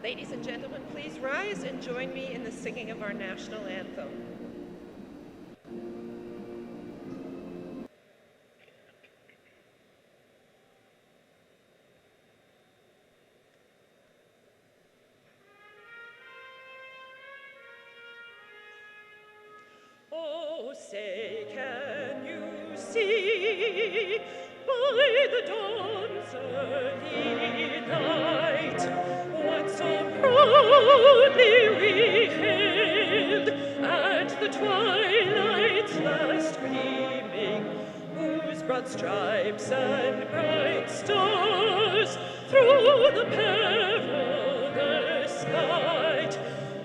Ladies and gentlemen, please rise and join me in the singing of our national anthem. Oh, say, can you see by the dawn's early light what so proudly we hailed at the twilight's last gleaming, whose broad stripes and bright stars through the perilous night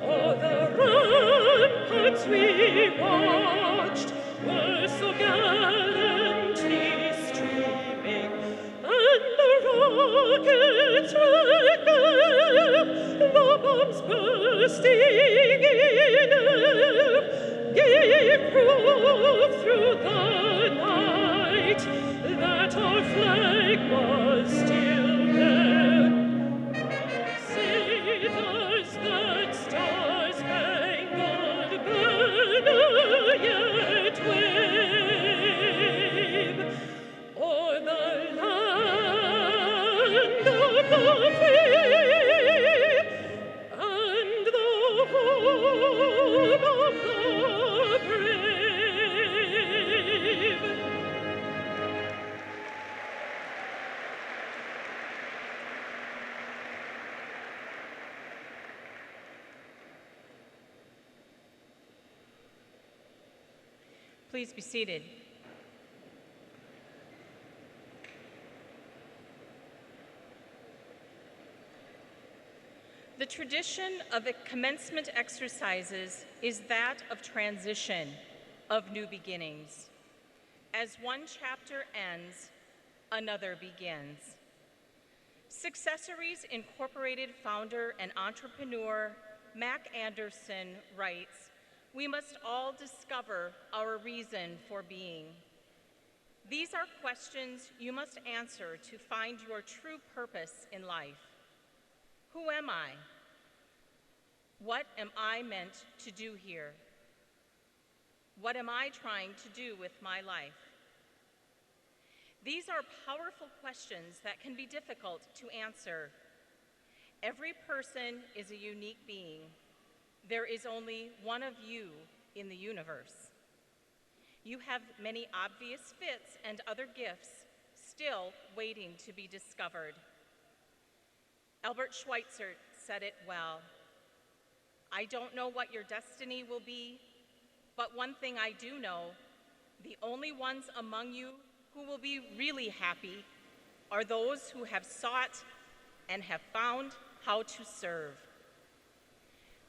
o'er the ramparts we watched were so gallantly streaming, and the rockets rang out, the bombs bursting in air, gave proof through the night that our flag was still there. Say, does that star-spangled banner yet wave o'er the land of the free and the home of the brave? Please be seated. The tradition of the commencement exercises is that of transition, of new beginnings. As one chapter ends, another begins. Successories Incorporated founder and entrepreneur Mac Anderson writes, "We must all discover our reason for being. These are questions you must answer to find your true purpose in life. Who am I? What am I meant to do here? What am I trying to do with my life?" These are powerful questions that can be difficult to answer. Every person is a unique being. There is only one of you in the universe. You have many obvious fits and other gifts still waiting to be discovered. Albert Schweitzer said it well. "I don't know what your destiny will be, but one thing I do know, the only ones among you who will be really happy are those who have sought and have found how to serve."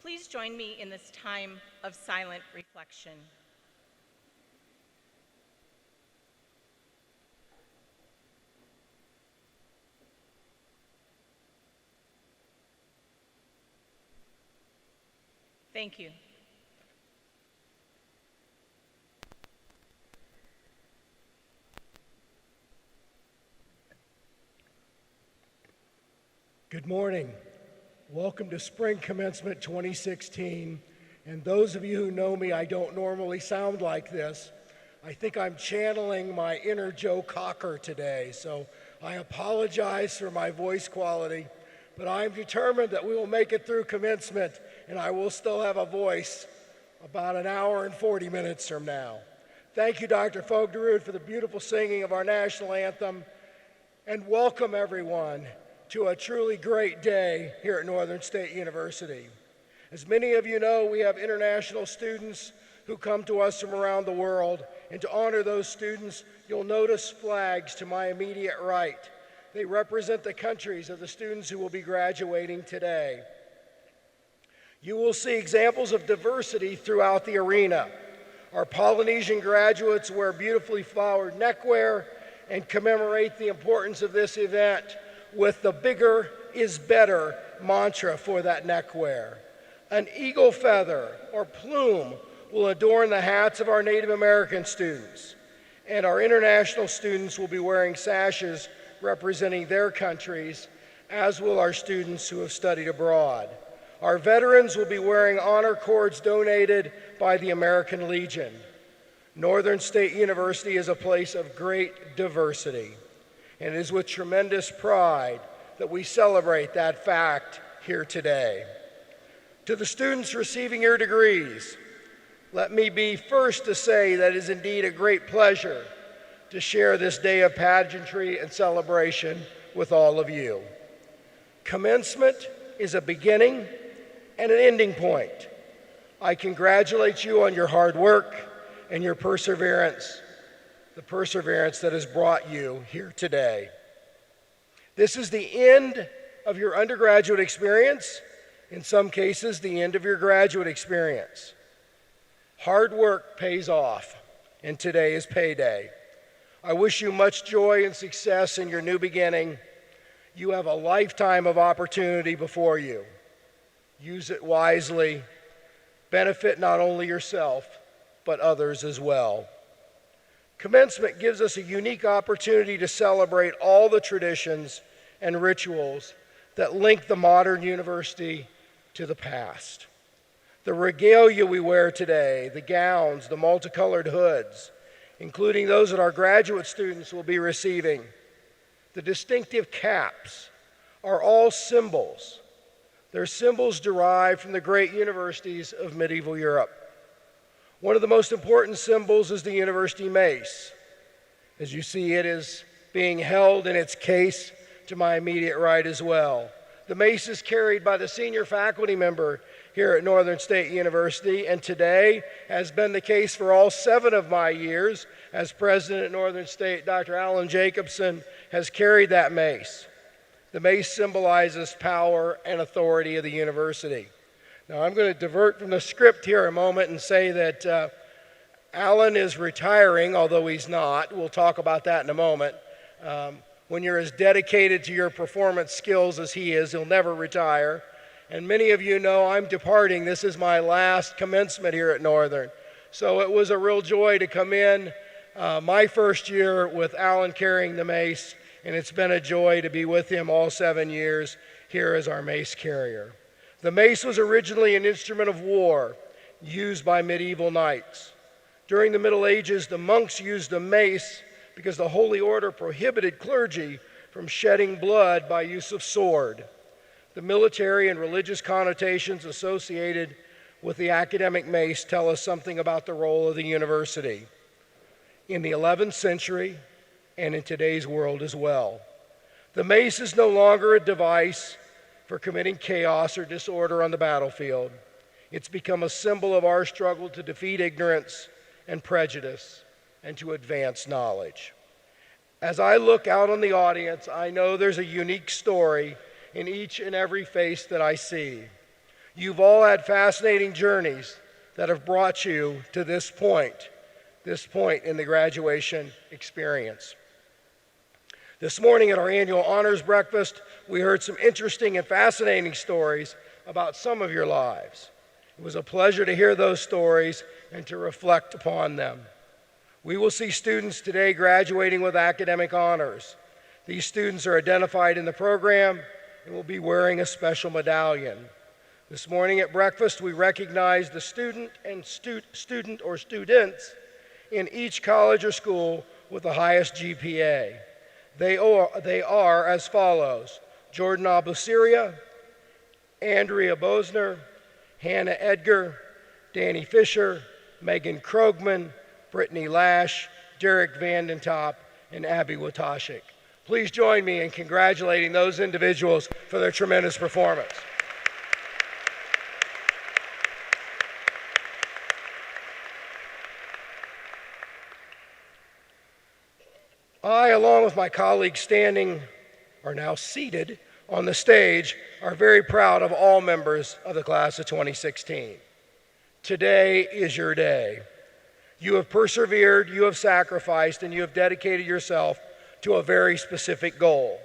Please join me in this time of silent reflection. Thank you. Good morning. Welcome to Spring Commencement 2016. And those of you who know me, I don't normally sound like this. I think I'm channeling my inner Joe Cocker today, so I apologize for my voice quality, but I'm determined that we will make it through commencement and I will still have a voice about an hour and 40 minutes from now. Thank you, Dr. Fogderud, for the beautiful singing of our national anthem, and welcome everyone to a truly great day here at Northern State University. As many of you know, we have international students who come to us from around the world, and to honor those students, you'll notice flags to my immediate right. They represent the countries of the students who will be graduating today. You will see examples of diversity throughout the arena. Our Polynesian graduates wear beautifully flowered neckwear and commemorate the importance of this event with the "bigger is better" mantra for that neckwear. An eagle feather or plume will adorn the hats of our Native American students, and our international students will be wearing sashes representing their countries, as will our students who have studied abroad. Our veterans will be wearing honor cords donated by the American Legion. Northern State University is a place of great diversity, and it is with tremendous pride that we celebrate that fact here today. To the students receiving your degrees, let me be first to say that it is indeed a great pleasure to share this day of pageantry and celebration with all of you. Commencement is a beginning and an ending point. I congratulate you on your hard work and your perseverance, the perseverance that has brought you here today. This is the end of your undergraduate experience, in some cases, the end of your graduate experience. Hard work pays off, and today is payday. I wish you much joy and success in your new beginning. You have a lifetime of opportunity before you. Use it wisely. Benefit not only yourself, but others as well. Commencement gives us a unique opportunity to celebrate all the traditions and rituals that link the modern university to the past. The regalia we wear today, the gowns, the multicolored hoods, including those that our graduate students will be receiving, the distinctive caps, are all symbols. They're symbols derived from the great universities of medieval Europe. One of the most important symbols is the university mace. As you see, it is being held in its case to my immediate right as well. The mace is carried by the senior faculty member here at Northern State University, and today has been the case for all 7 of my years as president at Northern State. Dr. Alan Jacobson has carried that mace. The mace symbolizes power and authority of the university. Now, I'm going to divert from the script here a moment and say that Alan is retiring, although he's not. We'll talk about that in a moment. When you're as dedicated to your performance skills as he is, he'll never retire. And many of you know I'm departing. This is my last commencement here at Northern. So it was a real joy to come in my first year with Alan carrying the mace, and it's been a joy to be with him all 7 years here as our mace carrier. The mace was originally an instrument of war used by medieval knights. During the Middle Ages, the monks used the mace because the Holy Order prohibited clergy from shedding blood by use of sword. The military and religious connotations associated with the academic mace tell us something about the role of the university in the 11th century and in today's world as well. The mace is no longer a device for committing chaos or disorder on the battlefield. It's become a symbol of our struggle to defeat ignorance and prejudice and to advance knowledge. As I look out on the audience, I know there's a unique story in each and every face that I see. You've all had fascinating journeys that have brought you to this point in the graduation experience. This morning at our annual honors breakfast, we heard some interesting and fascinating stories about some of your lives. It was a pleasure to hear those stories and to reflect upon them. We will see students today graduating with academic honors. These students are identified in the program and will be wearing a special medallion. This morning at breakfast, we recognize the student and student or students in each college or school with the highest GPA. They are as follows: Jordan Abusiria, Andrea Bosner, Hannah Edgar, Danny Fisher, Megan Krogman, Brittany Lash, Derek Vandentop, and Abby Watashik. Please join me in congratulating those individuals for their tremendous performance. I, along with my colleagues are now seated on the stage, are very proud of all members of the class of 2016. Today is your day. You have persevered, you have sacrificed, and you have dedicated yourself to a very specific goal: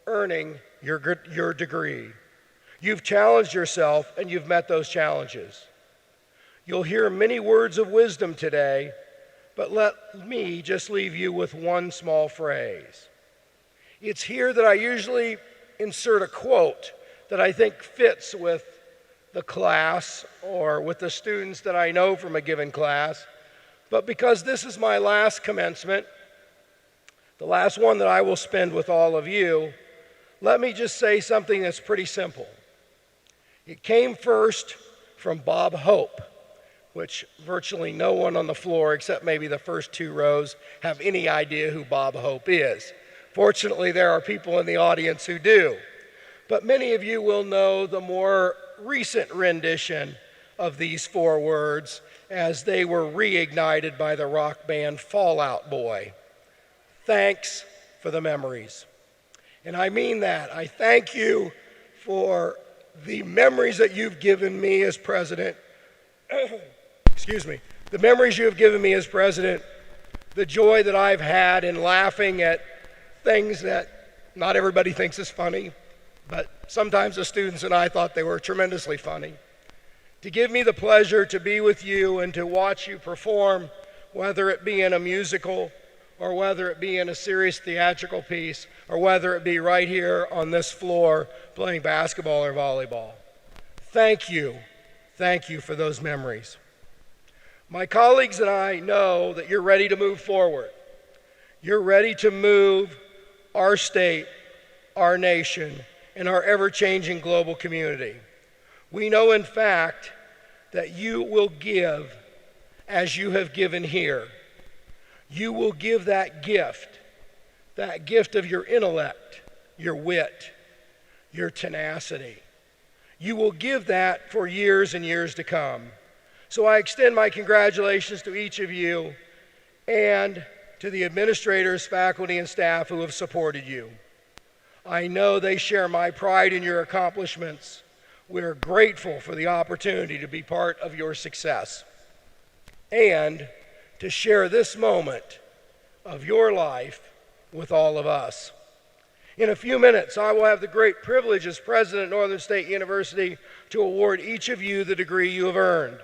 earning your degree. You've challenged yourself, and you've met those challenges. You'll hear many words of wisdom today, but let me just leave you with one small phrase. It's here that I usually insert a quote that I think fits with the class or with the students that I know from a given class. But because this is my last commencement, the last one that I will spend with all of you, let me just say something that's pretty simple. It came first from Bob Hope, which virtually no one on the floor, except maybe the first two rows, have any idea who Bob Hope is. Fortunately, there are people in the audience who do. But many of you will know the more recent rendition of these four words as they were reignited by the rock band Fall Out Boy. Thanks for the memories. And I mean that. I thank you for the memories that you've given me as president. Excuse me. The memories you have given me as president, the joy that I've had in laughing at things that not everybody thinks is funny, but sometimes the students and I thought they were tremendously funny. To give me the pleasure to be with you and to watch you perform, whether it be in a musical or whether it be in a serious theatrical piece or whether it be right here on this floor playing basketball or volleyball. Thank you for those memories. My colleagues and I know that you're ready to move forward. You're ready to move our state, our nation, and our ever-changing global community. We know, in fact, that you will give as you have given here. You will give that gift of your intellect, your wit, your tenacity. You will give that for years and years to come. So I extend my congratulations to each of you and to the administrators, faculty, and staff who have supported you. I know they share my pride in your accomplishments. We're grateful for the opportunity to be part of your success and to share this moment of your life with all of us. In a few minutes, I will have the great privilege as president of Northern State University to award each of you the degree you have earned.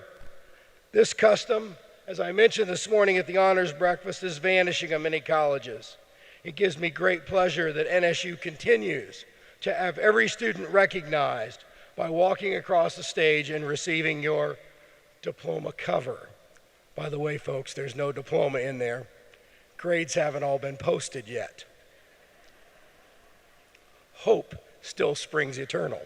This custom, as I mentioned this morning at the honors breakfast, is vanishing in many colleges. It gives me great pleasure that NSU continues to have every student recognized by walking across the stage and receiving your diploma cover. By the way, folks, there's no diploma in there. Grades haven't all been posted yet. Hope still springs eternal.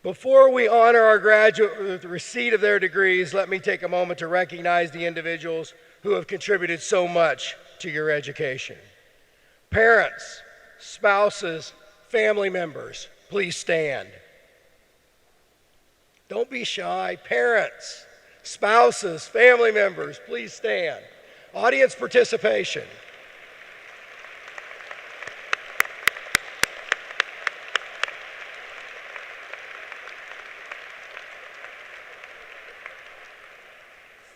Before we honor our graduate with the receipt of their degrees, let me take a moment to recognize the individuals who have contributed so much to your education. Parents, spouses, family members, please stand. Don't be shy. Parents, spouses, family members, please stand. Audience participation.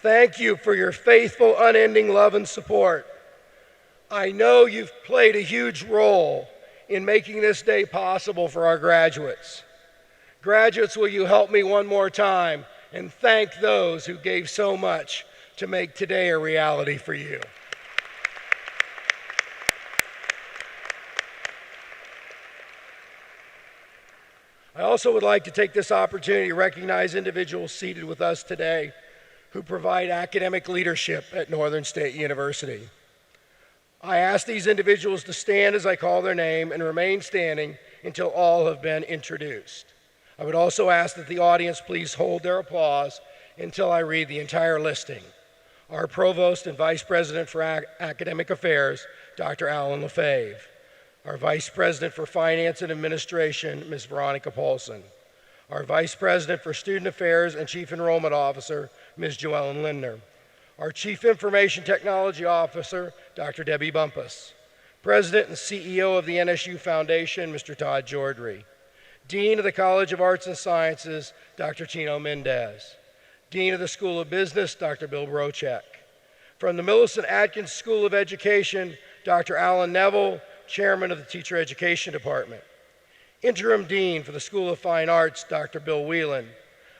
Thank you for your faithful, unending love and support. I know you've played a huge role in making this day possible for our graduates. Graduates, will you help me one more time and thank those who gave so much to make today a reality for you. I also would like to take this opportunity to recognize individuals seated with us today who provide academic leadership at Northern State University. I ask these individuals to stand as I call their name and remain standing until all have been introduced. I would also ask that the audience please hold their applause until I read the entire listing. Our Provost and Vice President for Academic Affairs, Dr. Alan Lefebvre. Our Vice President for Finance and Administration, Ms. Veronica Paulson. Our Vice President for Student Affairs and Chief Enrollment Officer, Ms. Joellen Lindner. Our Chief Information Technology Officer, Dr. Debbie Bumpus. President and CEO of the NSU Foundation, Mr. Todd Jordry. Dean of the College of Arts and Sciences, Dr. Tino Mendez. Dean of the School of Business, Dr. Bill Brochek. From the Millicent Atkins School of Education, Dr. Alan Neville, Chairman of the Teacher Education Department. Interim Dean for the School of Fine Arts, Dr. Bill Whelan.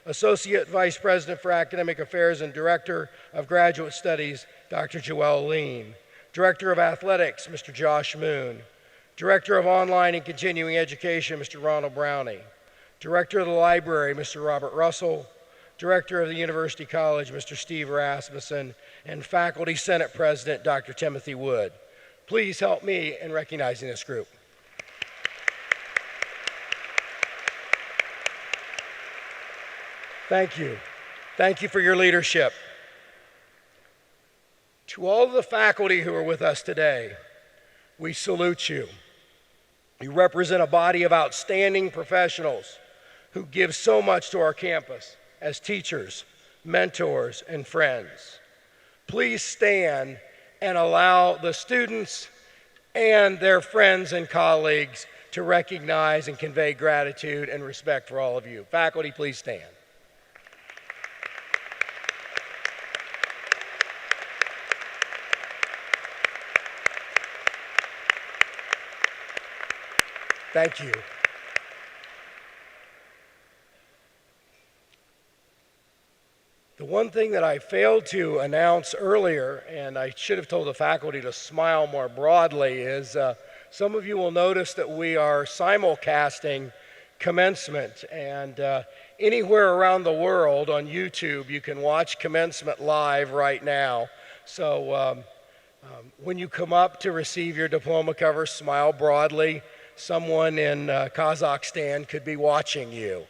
Associate Vice President for Academic Affairs and Director of Graduate Studies, Dr. Joelle Lean. Director of Athletics, Mr. Josh Moon. Director of Online and Continuing Education, Mr. Ronald Brownie. Director of the Library, Mr. Robert Russell. Director of the University College, Mr. Steve Rasmussen. And Faculty Senate President, Dr. Timothy Wood. Please help me in recognizing this group. Thank you. Thank you for your leadership. To all of the faculty who are with us today, we salute you. You represent a body of outstanding professionals who give so much to our campus as teachers, mentors, and friends. Please stand and allow the students and their friends and colleagues to recognize and convey gratitude and respect for all of you. Faculty, please stand. Thank you. The one thing that I failed to announce earlier, and I should have told the faculty to smile more broadly, is some of you will notice that we are simulcasting Commencement, and anywhere around the world on YouTube you can watch Commencement live right now. So when you come up to receive your diploma cover, smile broadly. Someone in Kazakhstan could be watching you.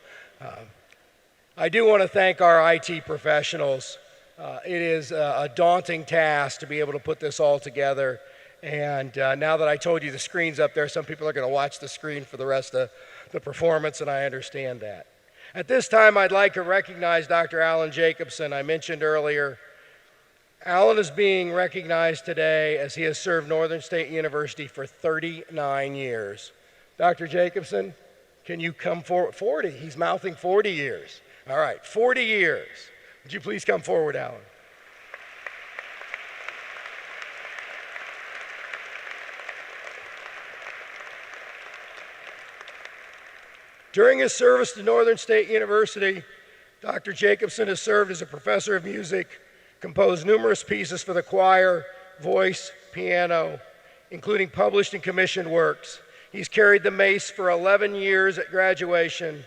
I do want to thank our IT professionals. It is a daunting task to be able to put this all together. And now that I told you the screen's up there, some people are going to watch the screen for the rest of the performance, and I understand that. At this time, I'd like to recognize Dr. Alan Jacobson. I mentioned earlier, Alan is being recognized today as he has served Northern State University for 39 years. Dr. Jacobson, can you come forward? 40, he's mouthing 40 years. All right, 40 years. Would you please come forward, Alan? During his service to Northern State University, Dr. Jacobson has served as a professor of music, composed numerous pieces for the choir, voice, piano, including published and commissioned works. He's carried the mace for 11 years at graduation.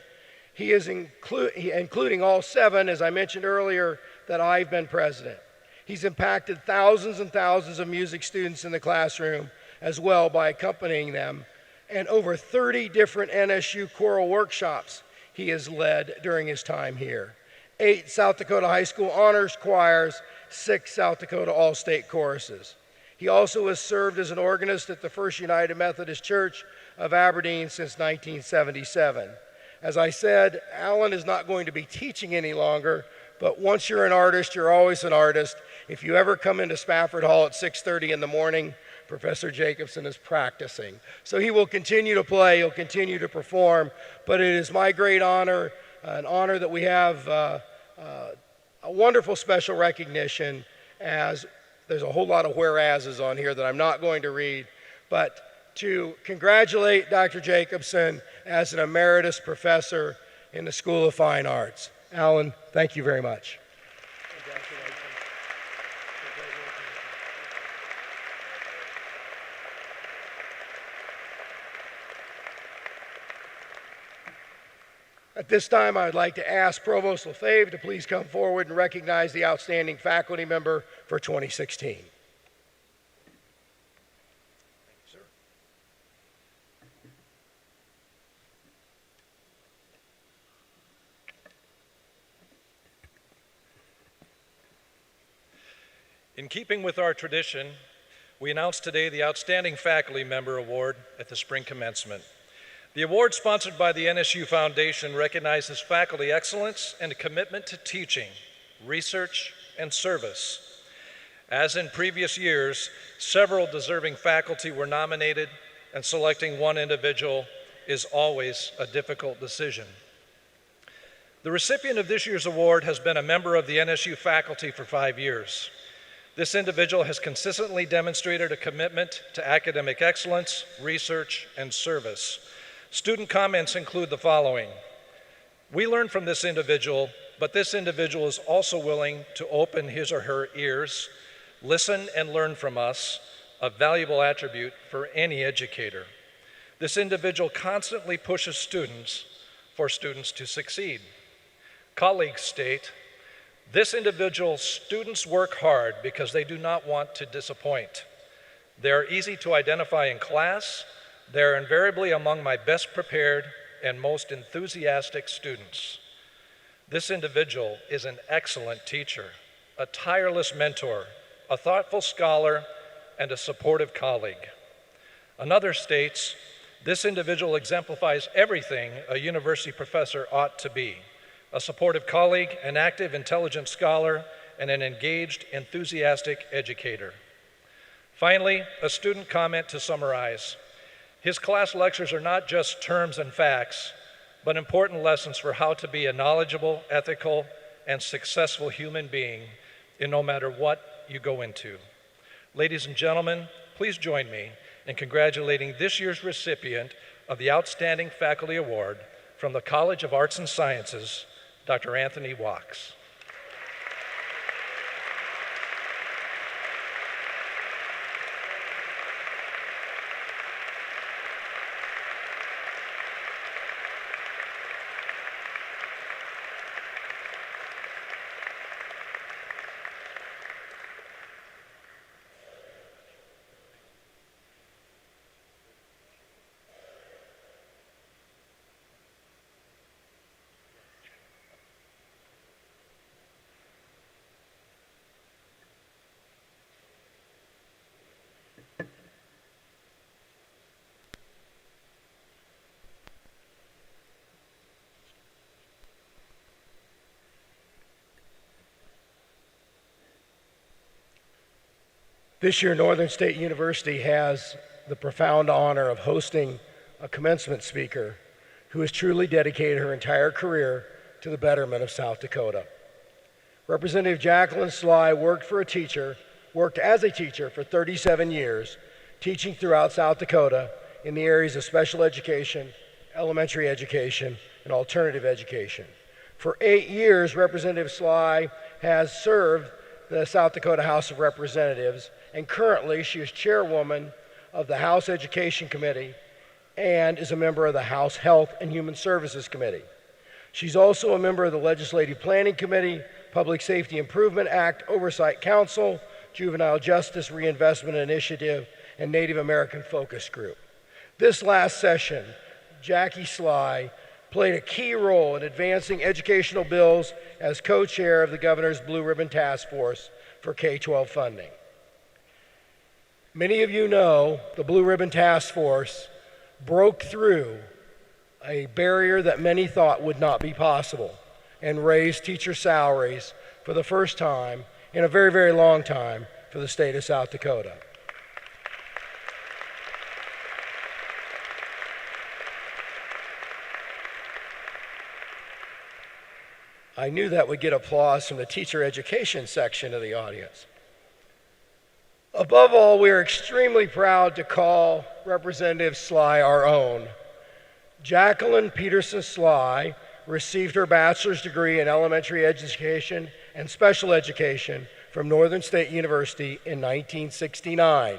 He is including all 7, as I mentioned earlier, that I've been president. He's impacted thousands and thousands of music students in the classroom as well by accompanying them, and over 30 different NSU choral workshops he has led during his time here. 8 South Dakota High School honors choirs, 6 South Dakota All-State choruses. He also has served as an organist at the First United Methodist Church of Aberdeen since 1977. As I said, Alan is not going to be teaching any longer, but once you're an artist, you're always an artist. If you ever come into Spafford Hall at 6:30 in the morning, Professor Jacobson is practicing. So he will continue to play, he'll continue to perform, but it is my great honor, an honor that we have a wonderful special recognition, as there's a whole lot of whereases on here that I'm not going to read, but to congratulate Dr. Jacobson as an emeritus professor in the School of Fine Arts. Alan, thank you very much. At this time, I would like to ask Provost Lefebvre to please come forward and recognize the outstanding faculty member for 2016. Thank you, sir. In keeping with our tradition, we announce today the Outstanding Faculty Member Award at the Spring Commencement. The award, sponsored by the NSU Foundation, recognizes faculty excellence and a commitment to teaching, research, and service. As in previous years, several deserving faculty were nominated, and selecting one individual is always a difficult decision. The recipient of this year's award has been a member of the NSU faculty for 5 years. This individual has consistently demonstrated a commitment to academic excellence, research, and service. Student comments include the following: we learn from this individual, but this individual is also willing to open his or her ears, listen and learn from us, a valuable attribute for any educator. This individual constantly pushes students for students to succeed. Colleagues state, this individual's students work hard because they do not want to disappoint. They are easy to identify in class. They are invariably among my best prepared and most enthusiastic students. This individual is an excellent teacher, a tireless mentor, a thoughtful scholar, and a supportive colleague. Another states, this individual exemplifies everything a university professor ought to be: a supportive colleague, an active, intelligent scholar, and an engaged, enthusiastic educator. Finally, a student comment to summarize. His class lectures are not just terms and facts, but important lessons for how to be a knowledgeable, ethical, and successful human being in no matter what you go into. Ladies and gentlemen, please join me in congratulating this year's recipient of the Outstanding Faculty Award from the College of Arts and Sciences, Dr. Anthony Wachs. This year, Northern State University has the profound honor of hosting a commencement speaker who has truly dedicated her entire career to the betterment of South Dakota. Representative Jacqueline Sly worked as a teacher for 37 years, teaching throughout South Dakota in the areas of special education, elementary education, and alternative education. For 8 years, Representative Sly has served the South Dakota House of Representatives, and currently she is chairwoman of the House Education Committee and is a member of the House Health and Human Services Committee. She's also a member of the Legislative Planning Committee, Public Safety Improvement Act Oversight Council, Juvenile Justice Reinvestment Initiative, and Native American Focus Group. This last session, Jackie Sly played a key role in advancing educational bills as co-chair of the Governor's Blue Ribbon Task Force for K-12 funding. Many of you know the Blue Ribbon Task Force broke through a barrier that many thought would not be possible and raised teacher salaries for the first time in a very, very long time for the state of South Dakota. I knew that would get applause from the teacher education section of the audience. Above all, we are extremely proud to call Representative Sly our own. Jacqueline Peterson Sly received her bachelor's degree in elementary education and special education from Northern State University in 1969.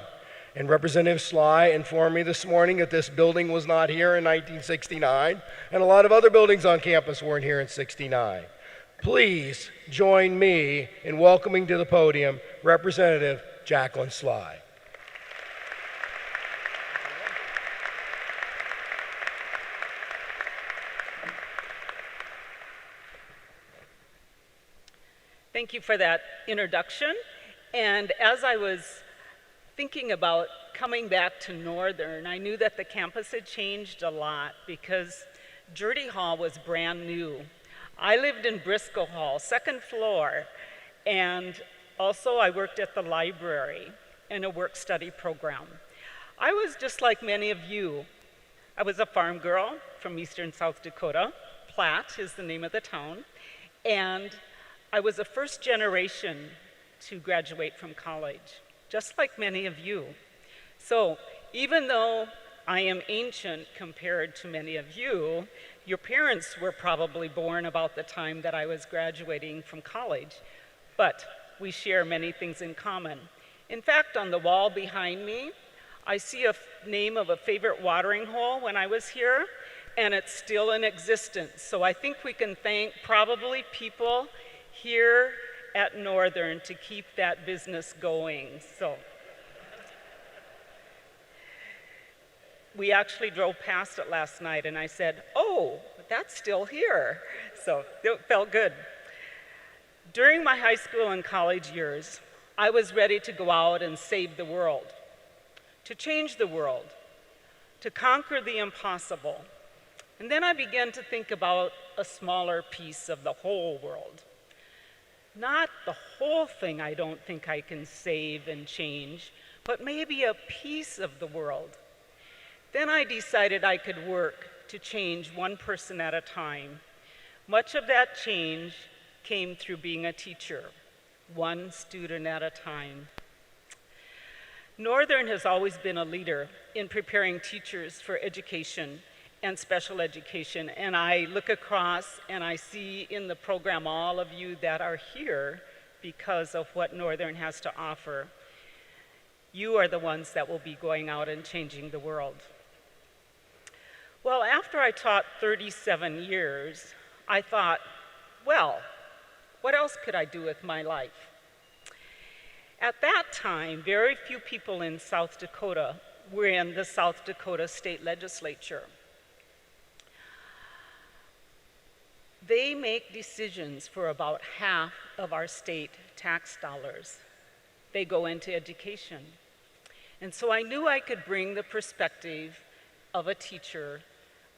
And Representative Sly informed me this morning that this building was not here in 1969, and a lot of other buildings on campus weren't here in '69. Please join me in welcoming to the podium Representative Jacqueline Sly. Thank you for that introduction. And as I was thinking about coming back to Northern, I knew that the campus had changed a lot because Dirty Hall was brand new. I lived in Briscoe Hall, second floor, and also I worked at the library in a work-study program. I was just like many of you. I was a farm girl from eastern South Dakota. Platte is the name of the town. And I was the first generation to graduate from college, just like many of you. So even though I am ancient compared to many of you, your parents were probably born about the time that I was graduating from college, but we share many things in common. In fact, on the wall behind me, I see a name of a favorite watering hole when I was here, and it's still in existence. So I think we can thank probably people here at Northern to keep that business going. So we actually drove past it last night, and I said, oh, that's still here. So it felt good. During my high school and college years, I was ready to go out and save the world, to change the world, to conquer the impossible. And then I began to think about a smaller piece of the whole world. Not the whole thing I don't think I can save and change, but maybe a piece of the world. Then I decided I could work to change one person at a time. Much of that change came through being a teacher, one student at a time. Northern has always been a leader in preparing teachers for education and special education, and I look across and I see in the program all of you that are here because of what Northern has to offer. You are the ones that will be going out and changing the world. Well, after I taught 37 years, I thought, well, what else could I do with my life? At that time, very few people in South Dakota were in the South Dakota State Legislature. They make decisions for about half of our state tax dollars. They go into education. And so I knew I could bring the perspective of a teacher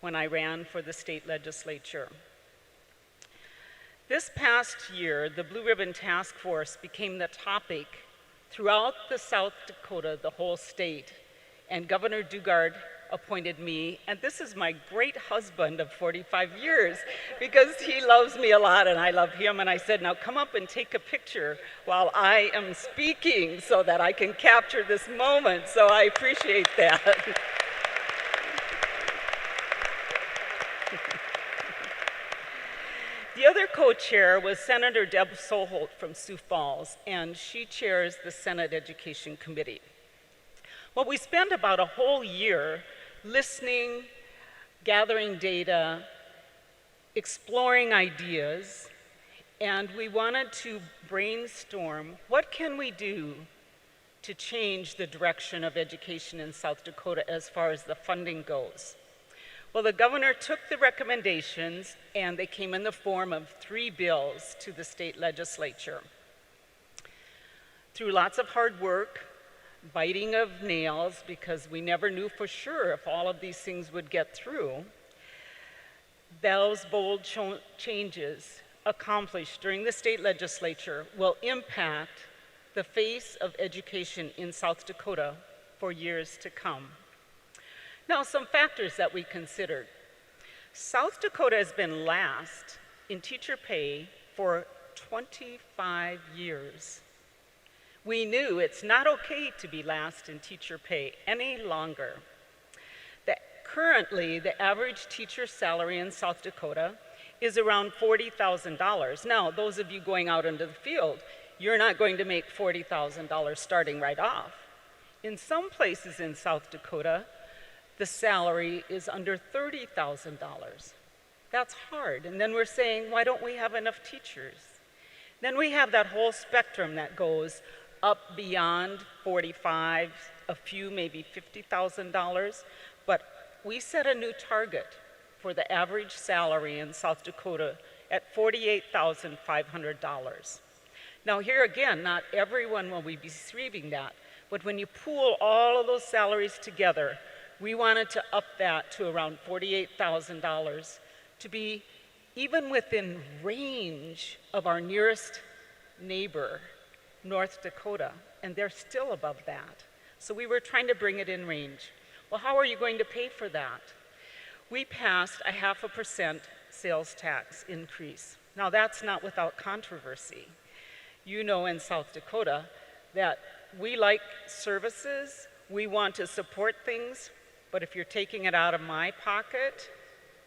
when I ran for the state legislature. This past year, the Blue Ribbon Task Force became the topic throughout the South Dakota, the whole state, and Governor Dugard appointed me, and this is my great husband of 45 years because he loves me a lot and I love him, and I said, now come up and take a picture while I am speaking so that I can capture this moment, so I appreciate that. The other co-chair was Senator Deb Soholt from Sioux Falls, and she chairs the Senate Education Committee. Well, we spent about a whole year listening, gathering data, exploring ideas, and we wanted to brainstorm what can we do to change the direction of education in South Dakota as far as the funding goes. Well, the governor took the recommendations, and they came in the form of 3 bills to the state legislature. Through lots of hard work, biting of nails, because we never knew for sure if all of these things would get through, those bold changes accomplished during the state legislature will impact the face of education in South Dakota for years to come. Now, some factors that we considered. South Dakota has been last in teacher pay for 25 years. We knew it's not okay to be last in teacher pay any longer. Currently, the average teacher salary in South Dakota is around $40,000. Now, those of you going out into the field, you're not going to make $40,000 starting right off. In some places in South Dakota, the salary is under $30,000. That's hard. And then we're saying, why don't we have enough teachers? Then we have that whole spectrum that goes up beyond 45, a few maybe $50,000, but we set a new target for the average salary in South Dakota at $48,500. Now here again, not everyone will be receiving that, but when you pool all of those salaries together, we wanted to up that to around $48,000 to be even within range of our nearest neighbor, North Dakota, and they're still above that. So we were trying to bring it in range. Well, how are you going to pay for that? We passed a 0.5% sales tax increase. Now that's not without controversy. You know in South Dakota that we like services, we want to support things, but if you're taking it out of my pocket,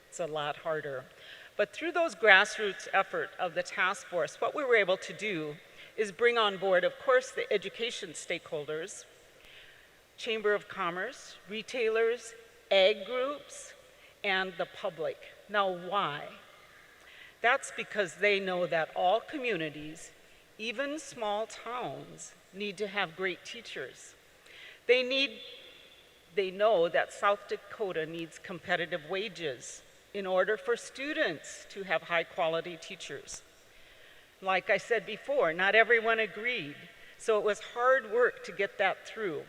it's a lot harder. But through those grassroots effort of the task force, what we were able to do is bring on board, of course, the education stakeholders, Chamber of Commerce, retailers, ag groups, and the public. Now, why? That's because they know that all communities, even small towns, need to have great teachers. They know that South Dakota needs competitive wages in order for students to have high quality teachers. Like I said before, not everyone agreed, so it was hard work to get that through.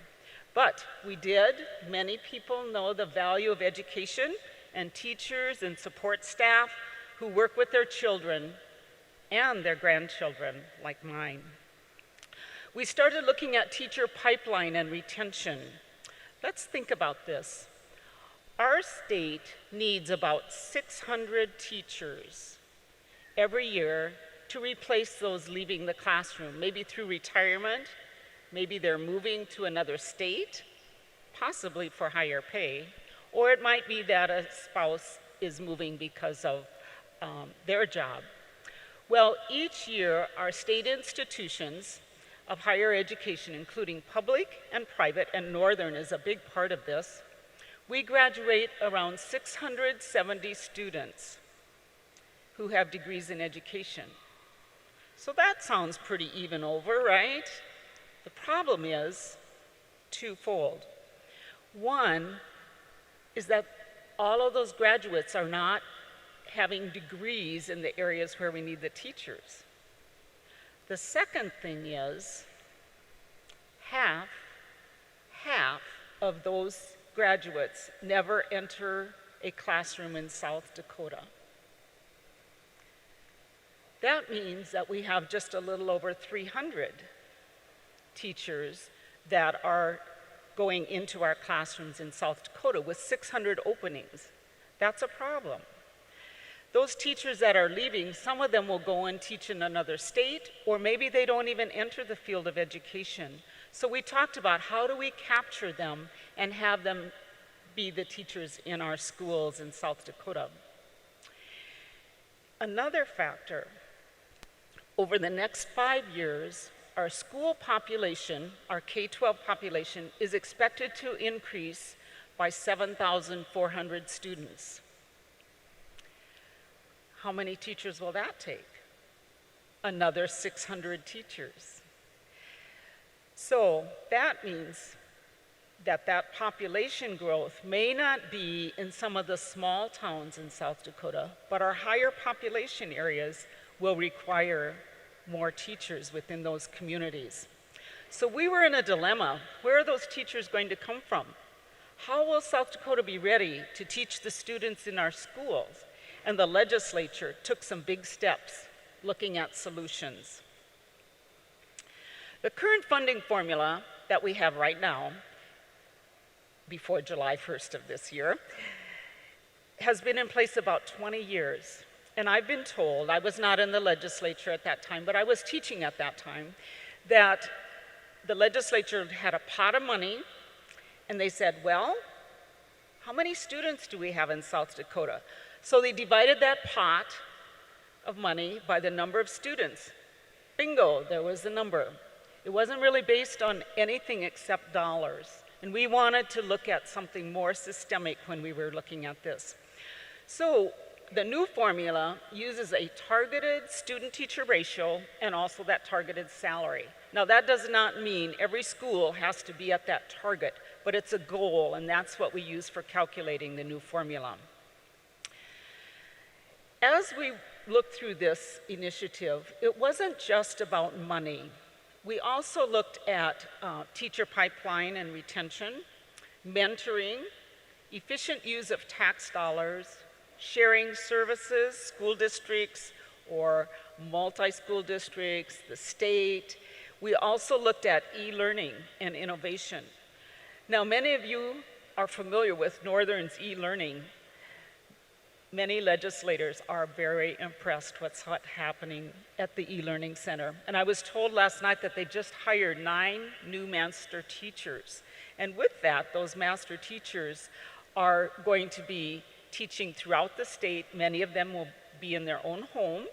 But we did. Many people know the value of education, and teachers and support staff who work with their children and their grandchildren, like mine. We started looking at teacher pipeline and retention. Let's think about this. Our state needs about 600 teachers every year to replace those leaving the classroom, maybe through retirement, maybe they're moving to another state, possibly for higher pay, or it might be that a spouse is moving because of their job. Well, each year, our state institutions of higher education, including public and private, and Northern is a big part of this, we graduate around 670 students who have degrees in education. So that sounds pretty even over, right? The problem is twofold. One is that all of those graduates are not having degrees in the areas where we need the teachers. The second thing is half of those graduates never enter a classroom in South Dakota. That means that we have just a little over 300 teachers that are going into our classrooms in South Dakota with 600 openings. That's a problem. Those teachers that are leaving, some of them will go and teach in another state, or maybe they don't even enter the field of education. So we talked about how do we capture them and have them be the teachers in our schools in South Dakota. Another factor, over the next 5 years, our school population, our K-12 population, is expected to increase by 7,400 students. How many teachers will that take? Another 600 teachers. So that means that that population growth may not be in some of the small towns in South Dakota, but our higher population areas will require more teachers within those communities. So we were in a dilemma. Where are those teachers going to come from? How will South Dakota be ready to teach the students in our schools? And the legislature took some big steps looking at solutions. The current funding formula that we have right now, before July 1st of this year, has been in place about 20 years. And I've been told, I was not in the legislature at that time, but I was teaching at that time, that the legislature had a pot of money, and they said, well, how many students do we have in South Dakota? So they divided that pot of money by the number of students. Bingo, there was the number. It wasn't really based on anything except dollars. And we wanted to look at something more systemic when we were looking at this. So the new formula uses a targeted student-teacher ratio and also that targeted salary. Now that does not mean every school has to be at that target, but it's a goal, and that's what we use for calculating the new formula. As we looked through this initiative, it wasn't just about money. We also looked at teacher pipeline and retention, mentoring, efficient use of tax dollars, sharing services, school districts or multi-school districts, the state. We also looked at e-learning and innovation. Now, many of you are familiar with Northern's e-learning. Many legislators are very impressed with what's happening at the e-learning center. And I was told last night that they just hired 9 new master teachers. And with that, those master teachers are going to be teaching throughout the state. Many of them will be in their own home,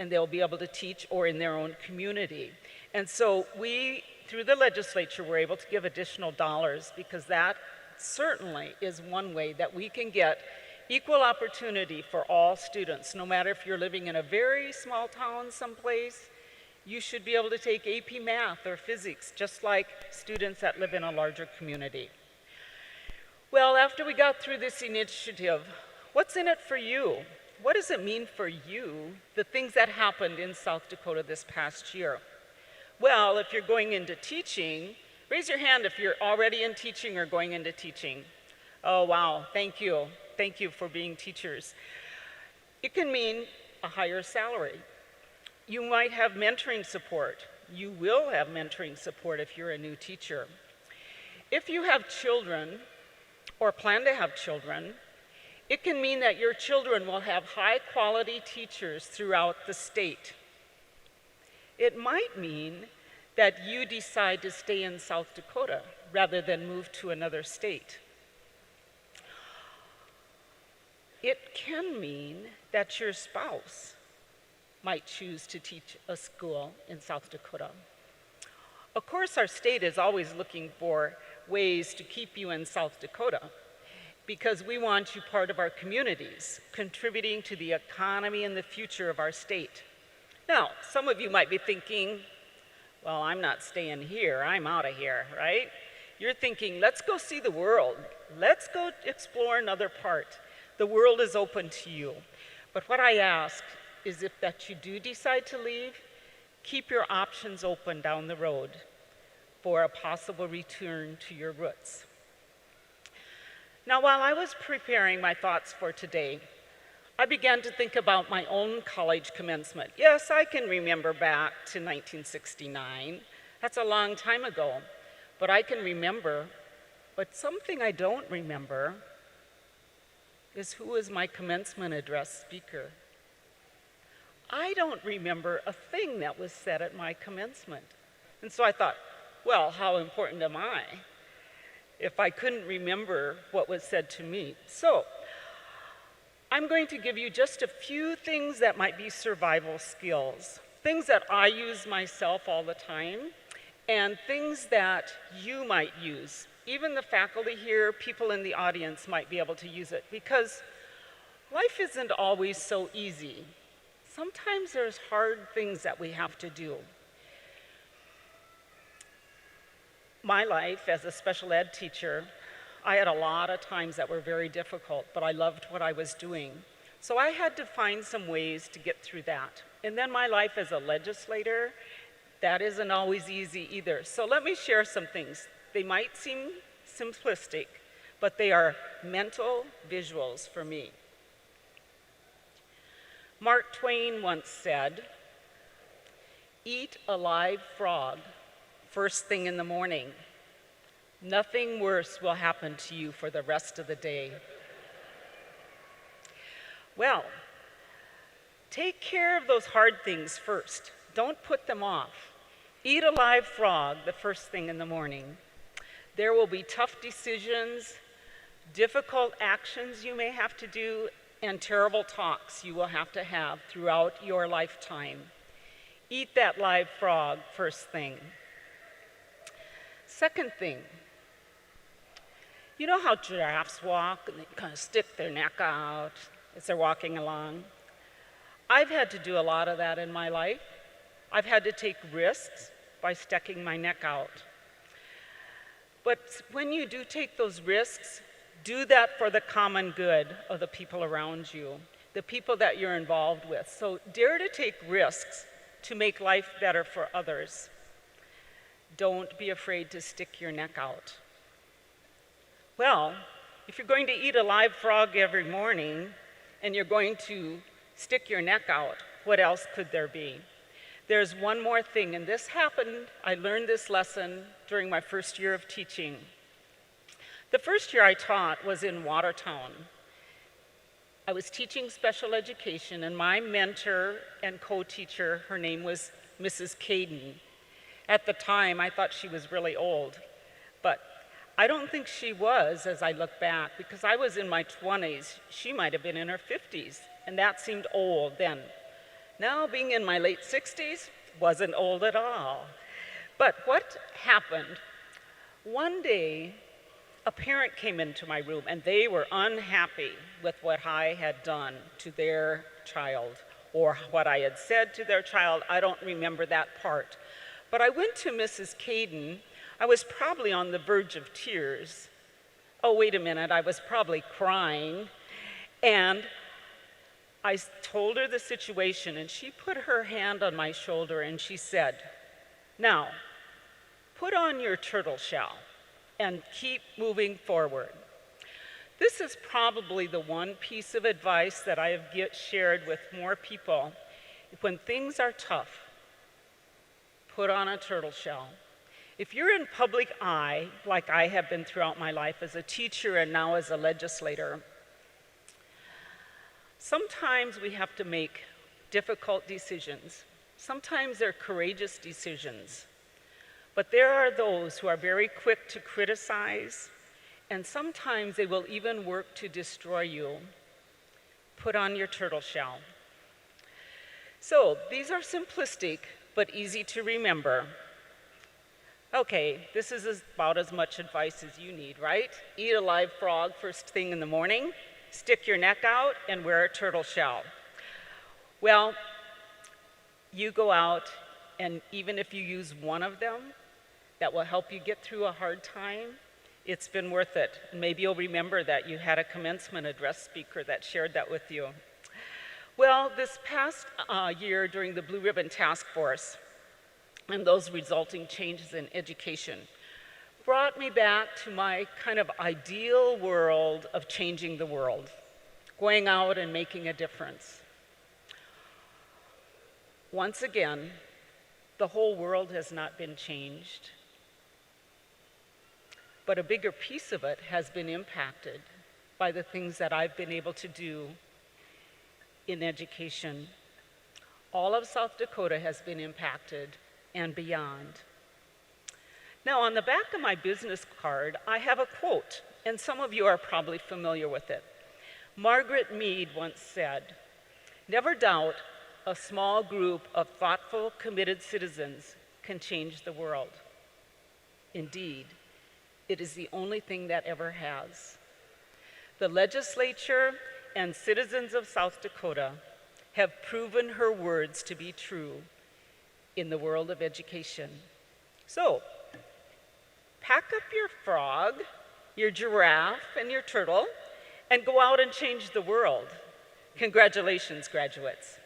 and they'll be able to teach or in their own community. And so we, through the legislature, were able to give additional dollars because that certainly is one way that we can get equal opportunity for all students. No matter if you're living in a very small town someplace, you should be able to take AP Math or Physics, just like students that live in a larger community. Well, after we got through this initiative, what's in it for you? What does it mean for you, the things that happened in South Dakota this past year? Well, if you're going into teaching, raise your hand if you're already in teaching or going into teaching. Oh, wow, thank you. Thank you for being teachers. It can mean a higher salary. You might have mentoring support. You will have mentoring support if you're a new teacher. If you have children or plan to have children, it can mean that your children will have high-quality teachers throughout the state. It might mean that you decide to stay in South Dakota rather than move to another state. It can mean that your spouse might choose to teach a school in South Dakota. Of course, our state is always looking for ways to keep you in South Dakota because we want you part of our communities, contributing to the economy and the future of our state. Now, some of you might be thinking, well, I'm not staying here, I'm out of here, right? You're thinking, let's go see the world. Let's go explore another part. The world is open to you. But what I ask is if that you do decide to leave, keep your options open down the road for a possible return to your roots. Now, while I was preparing my thoughts for today, I began to think about my own college commencement. Yes, I can remember back to 1969. That's a long time ago. But I can remember, but something I don't remember is who was my commencement address speaker. I don't remember a thing that was said at my commencement. And so I thought, well, how important am I if I couldn't remember what was said to me? So I'm going to give you just a few things that might be survival skills, things that I use myself all the time, and things that you might use. Even the faculty here, people in the audience might be able to use it because life isn't always so easy. Sometimes there's hard things that we have to do. My life as a special ed teacher, I had a lot of times that were very difficult, but I loved what I was doing. So I had to find some ways to get through that. And then my life as a legislator, that isn't always easy either. So let me share some things. They might seem simplistic, but they are mental visuals for me. Mark Twain once said, "Eat a live frog first thing in the morning. Nothing worse will happen to you for the rest of the day." Well, take care of those hard things first. Don't put them off. Eat a live frog the first thing in the morning. There will be tough decisions, difficult actions you may have to do, and terrible talks you will have to have throughout your lifetime. Eat that live frog first thing. Second thing, you know how giraffes walk and they kind of stick their neck out as they're walking along? I've had to do a lot of that in my life. I've had to take risks by sticking my neck out. But when you do take those risks, do that for the common good of the people around you, the people that you're involved with. So dare to take risks to make life better for others. Don't be afraid to stick your neck out. Well, if you're going to eat a live frog every morning and you're going to stick your neck out, what else could there be? There's one more thing, and this happened, I learned this lesson during my first year of teaching. The first year I taught was in Watertown. I was teaching special education, and my mentor and co-teacher, her name was Mrs. Caden. At the time, I thought she was really old, but I don't think she was as I look back, because I was in my 20s. She might have been in her 50s, and that seemed old then. Now, being in my late 60s, wasn't old at all. But what happened? One day, a parent came into my room and they were unhappy with what I had done to their child or what I had said to their child. I don't remember that part. But I went to Mrs. Caden. I was probably on the verge of tears. Oh, wait a minute, I was probably crying. And I told her the situation, and she put her hand on my shoulder and she said, "Now, put on your turtle shell and keep moving forward." This is probably the one piece of advice that I have shared with more people. When things are tough, put on a turtle shell. If you're in public eye, like I have been throughout my life as a teacher and now as a legislator, sometimes we have to make difficult decisions. Sometimes they're courageous decisions. But there are those who are very quick to criticize, and sometimes they will even work to destroy you. Put on your turtle shell. So these are simplistic, but easy to remember. Okay, this is about as much advice as you need, right? Eat a live frog first thing in the morning, stick your neck out, and wear a turtle shell. Well, you go out, and even if you use one of them, that will help you get through a hard time, it's been worth it. Maybe you'll remember that you had a commencement address speaker that shared that with you. Well, this past year during the Blue Ribbon Task Force and those resulting changes in education brought me back to my kind of ideal world of changing the world, going out and making a difference. Once again, the whole world has not been changed, but a bigger piece of it has been impacted by the things that I've been able to do in education. All of South Dakota has been impacted and beyond. Now, on the back of my business card, I have a quote, and some of you are probably familiar with it. Margaret Mead once said, "Never doubt a small group of thoughtful, committed citizens can change the world. Indeed, it is the only thing that ever has." The legislature and citizens of South Dakota have proven her words to be true in the world of education. So, pack up your frog, your giraffe, and your turtle, and go out and change the world. Congratulations, graduates.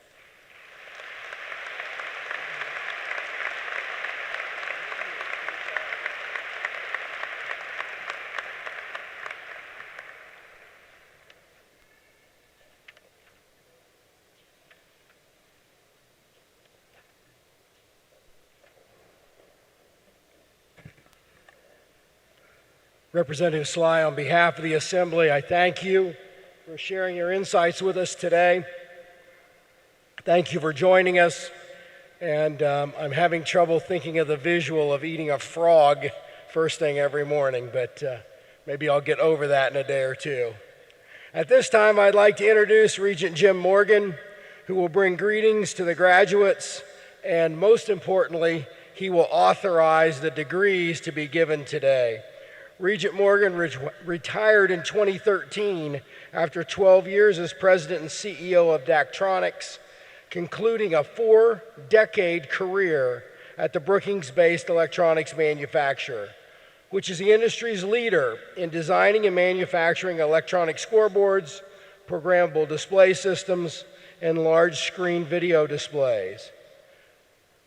Representative Sly, on behalf of the Assembly, I thank you for sharing your insights with us today. Thank you for joining us. And I'm having trouble thinking of the visual of eating a frog first thing every morning, but maybe I'll get over that in a day or two. At this time, I'd like to introduce Regent Jim Morgan, who will bring greetings to the graduates, and most importantly, he will authorize the degrees to be given today. Regent Morgan retired in 2013 after 12 years as president and CEO of Daktronics, concluding a 4-decade career at the Brookings-based electronics manufacturer, which is the industry's leader in designing and manufacturing electronic scoreboards, programmable display systems, and large screen video displays.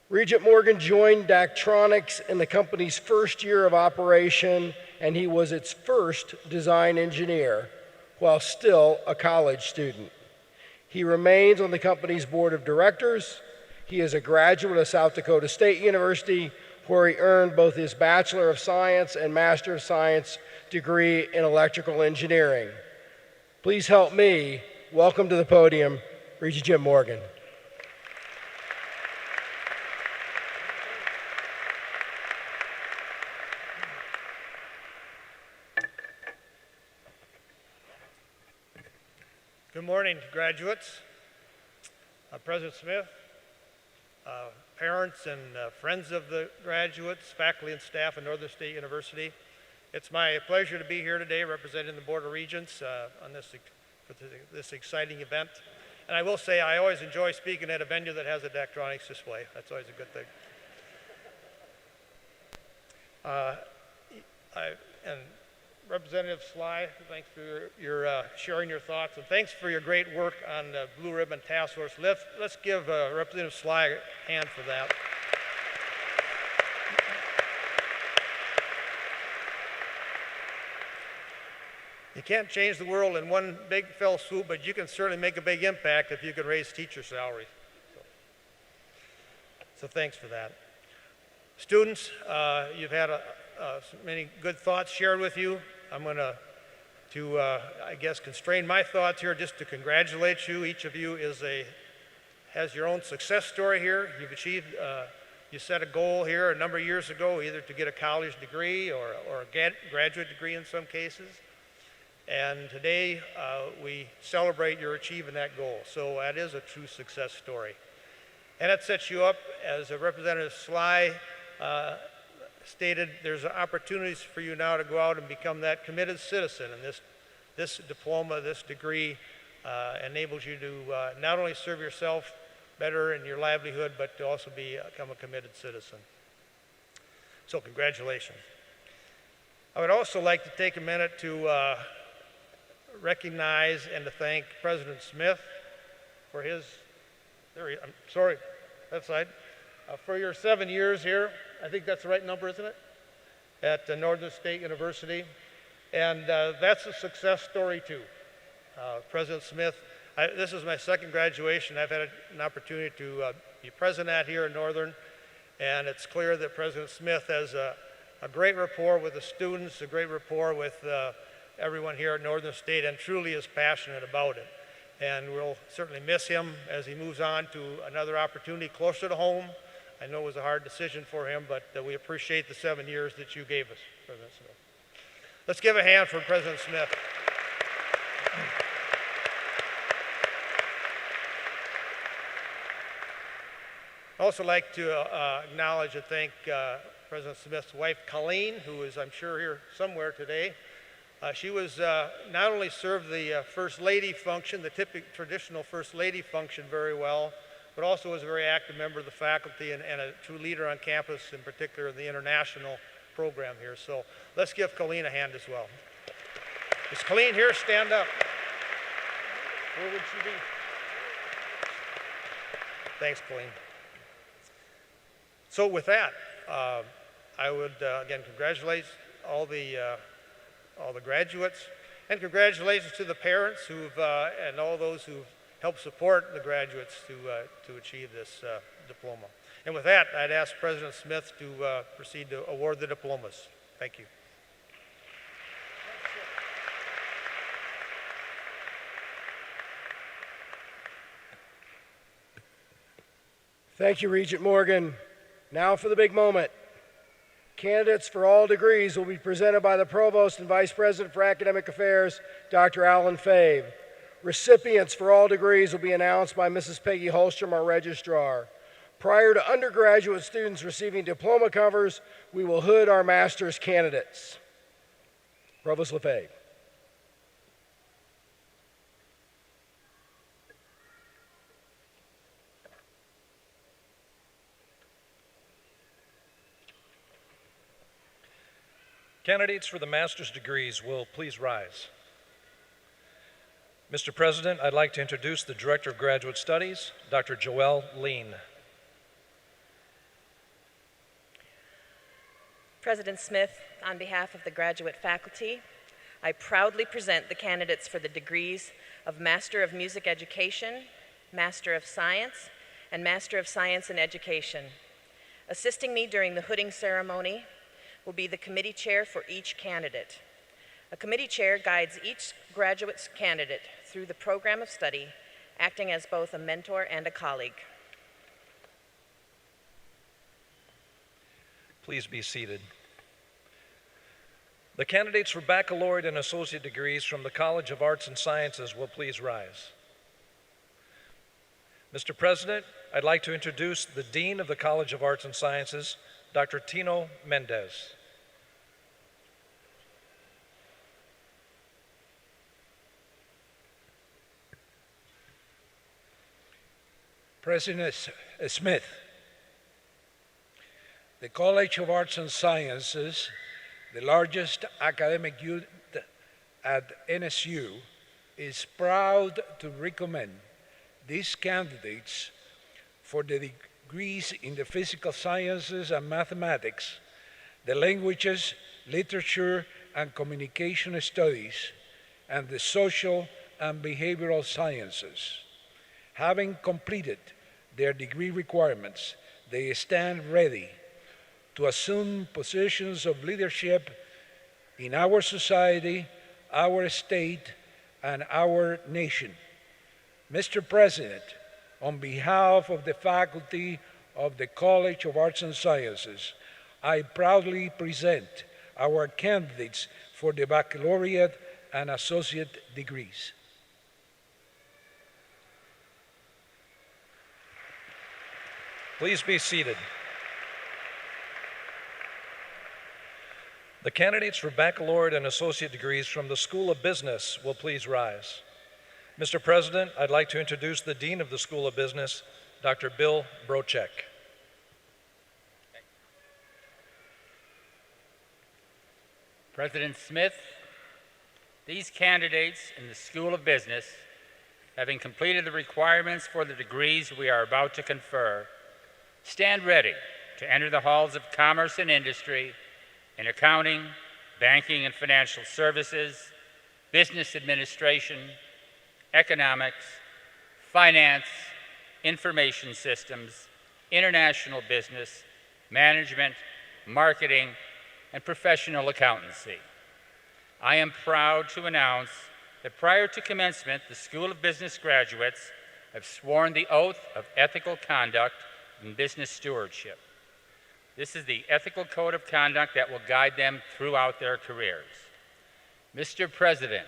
Regent Morgan joined Daktronics in the company's first year of operation, and he was its first design engineer while still a college student. He remains on the company's board of directors. He is a graduate of South Dakota State University, where he earned both his Bachelor of Science and Master of Science degree in electrical engineering. Please help me welcome to the podium Regent Jim Morgan. Good morning, graduates. President Smith, parents and friends of the graduates, faculty and staff at Northern State University. It's my pleasure to be here today representing the Board of Regents on this exciting event. And I will say I always enjoy speaking at a venue that has a Daktronics display. That's always a good thing. And Representative Sly, thanks for your sharing your thoughts, and thanks for your great work on the Blue Ribbon Task Force. Let's give Representative Sly a hand for that. You can't change the world in one big fell swoop, but you can certainly make a big impact if you can raise teacher salaries. So thanks for that. Students, you've had many good thoughts shared with you. I'm going to I guess, constrain my thoughts here just to congratulate you. Each of you has your own success story here. You've achieved, you set a goal here a number of years ago, either to get a college degree or a graduate degree in some cases. And today we celebrate your achieving that goal. So that is a true success story. And it sets you up, as Representative Sly stated, there's opportunities for you now to go out and become that committed citizen. And this diploma, this degree enables you to not only serve yourself better in your livelihood, but to also become a committed citizen. So congratulations. I would also like to take a minute to recognize and to thank President Smith for his, I'm sorry, that side, for your 7 years here. I think that's the right number, isn't it? At Northern State University. And that's a success story too. President Smith, this is my second graduation. I've had an opportunity to be present at here in Northern. And it's clear that President Smith has a great rapport with the students, a great rapport with everyone here at Northern State, and truly is passionate about it. And we'll certainly miss him as he moves on to another opportunity closer to home. I know it was a hard decision for him, but we appreciate the 7 years that you gave us, President Smith. Let's give a hand for President Smith. I'd also like to acknowledge and thank President Smith's wife, Colleen, who is, I'm sure, here somewhere today. She was not only served the First Lady function, the traditional First Lady function very well, but also was a very active member of the faculty and a true leader on campus, in particular in the international program here. So let's give Colleen a hand as well. Is Colleen here? Stand up. Where would she be? Thanks, Colleen. So with that, I would again congratulate all the graduates, and congratulations to the parents and all those who've helped support the graduates to achieve this diploma. And with that, I'd ask President Smith to proceed to award the diplomas. Thank you. Thank you, Regent Morgan. Now for the big moment. Candidates for all degrees will be presented by the Provost and Vice President for Academic Affairs, Dr. Alan Fave. Recipients for all degrees will be announced by Mrs. Peggy Holstrom, our registrar. Prior to undergraduate students receiving diploma covers, we will hood our master's candidates. Provost LaFave. Candidates for the master's degrees will please rise. Mr. President, I'd like to introduce the Director of Graduate Studies, Dr. Joelle Lean. President Smith, on behalf of the graduate faculty, I proudly present the candidates for the degrees of Master of Music Education, Master of Science, and Master of Science in Education. Assisting me during the hooding ceremony will be the committee chair for each candidate. A committee chair guides each graduate candidate through the program of study, acting as both a mentor and a colleague. Please be seated. The candidates for baccalaureate and associate degrees from the College of Arts and Sciences will please rise. Mr. President, I'd like to introduce the Dean of the College of Arts and Sciences, Dr. Tino Mendez. President Smith, the College of Arts and Sciences, the largest academic unit at NSU, is proud to recommend these candidates for the degrees in the physical sciences and mathematics, the languages, literature, and communication studies, and the social and behavioral sciences. Having completed their degree requirements, they stand ready to assume positions of leadership in our society, our state, and our nation. Mr. President, on behalf of the faculty of the College of Arts and Sciences, I proudly present our candidates for the baccalaureate and associate degrees. Please be seated. The candidates for baccalaureate and associate degrees from the School of Business will please rise. Mr. President, I'd like to introduce the Dean of the School of Business, Dr. Bill Brochek. President Smith, these candidates in the School of Business, having completed the requirements for the degrees we are about to confer, stand ready to enter the halls of commerce and industry in accounting, banking and financial services, business administration, economics, finance, information systems, international business, management, marketing, and professional accountancy. I am proud to announce that prior to commencement, the School of Business graduates have sworn the oath of ethical conduct and business stewardship. This is the ethical code of conduct that will guide them throughout their careers. Mr. President,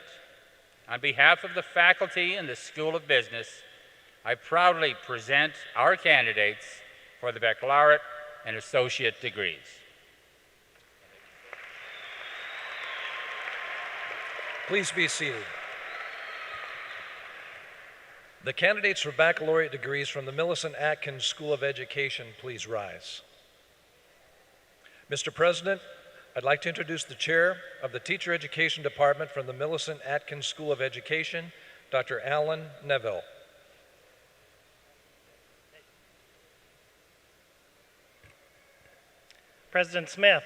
on behalf of the faculty in the School of Business, I proudly present our candidates for the baccalaureate and associate degrees. Please be seated. The candidates for baccalaureate degrees from the Millicent Atkins School of Education, please rise. Mr. President, I'd like to introduce the Chair of the Teacher Education Department from the Millicent Atkins School of Education, Dr. Alan Neville. President Smith,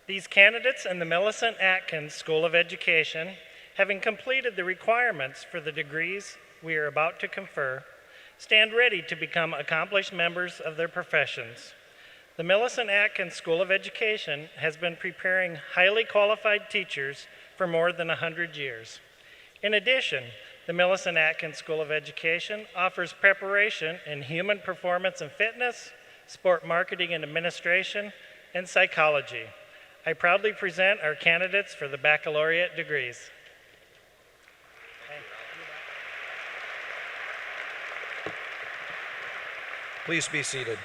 these candidates in the Millicent Atkins School of Education, having completed the requirements for the degrees we are about to confer, stand ready to become accomplished members of their professions. The Millicent Atkins School of Education has been preparing highly qualified teachers for more than 100 years. In addition, the Millicent Atkins School of Education offers preparation in human performance and fitness, sport marketing and administration, and psychology. I proudly present our candidates for the baccalaureate degrees. Please be seated.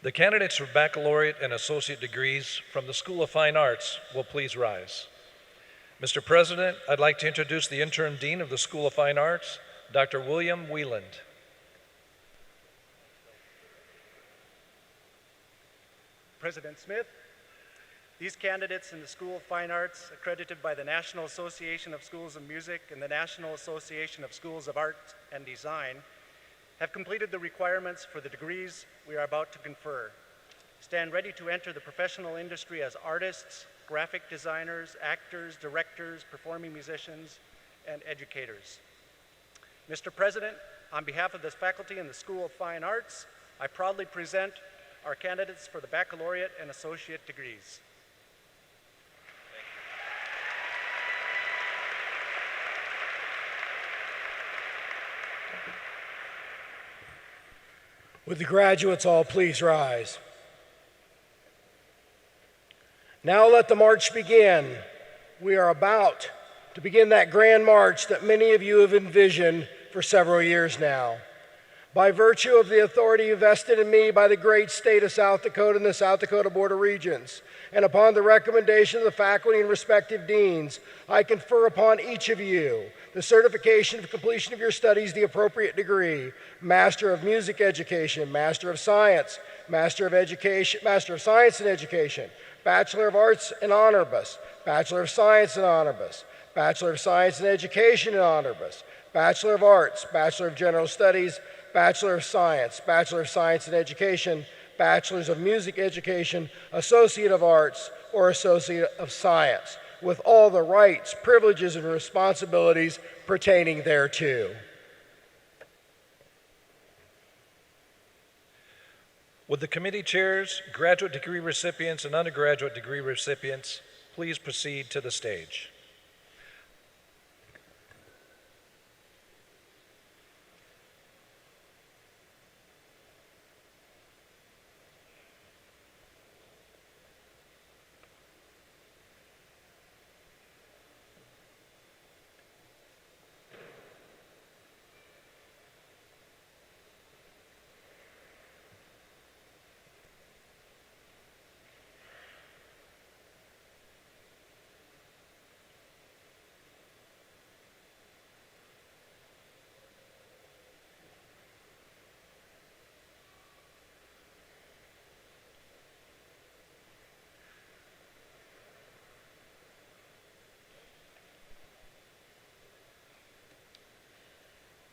The candidates for baccalaureate and associate degrees from the School of Fine Arts will please rise. Mr. President, I'd like to introduce the Interim Dean of the School of Fine Arts, Dr. William Wieland. President Smith, these candidates in the School of Fine Arts, accredited by the National Association of Schools of Music and the National Association of Schools of Art and Design, have completed the requirements for the degrees we are about to confer. Stand ready to enter the professional industry as artists, graphic designers, actors, directors, performing musicians, and educators. Mr. President, on behalf of this faculty in the School of Fine Arts, I proudly present our candidates for the baccalaureate and associate degrees. Would the graduates all please rise? Now let the march begin. We are about to begin that grand march that many of you have envisioned for several years now. By virtue of the authority vested in me by the great state of South Dakota and the South Dakota Board of Regents, and upon the recommendation of the faculty and respective deans, I confer upon each of you the certification of completion of your studies, the appropriate degree: Master of Music Education, Master of Science, Master of Science in Education, Bachelor of Arts in Honoribus, Bachelor of Science in Honoribus, Bachelor of Science in Education in Honoribus, Bachelor of Arts, Bachelor of General Studies, Bachelor of Science in Education, Bachelors of Music Education, Associate of Arts, or Associate of Science, with all the rights, privileges, and responsibilities pertaining thereto. Would the committee chairs, graduate degree recipients, and undergraduate degree recipients please proceed to the stage?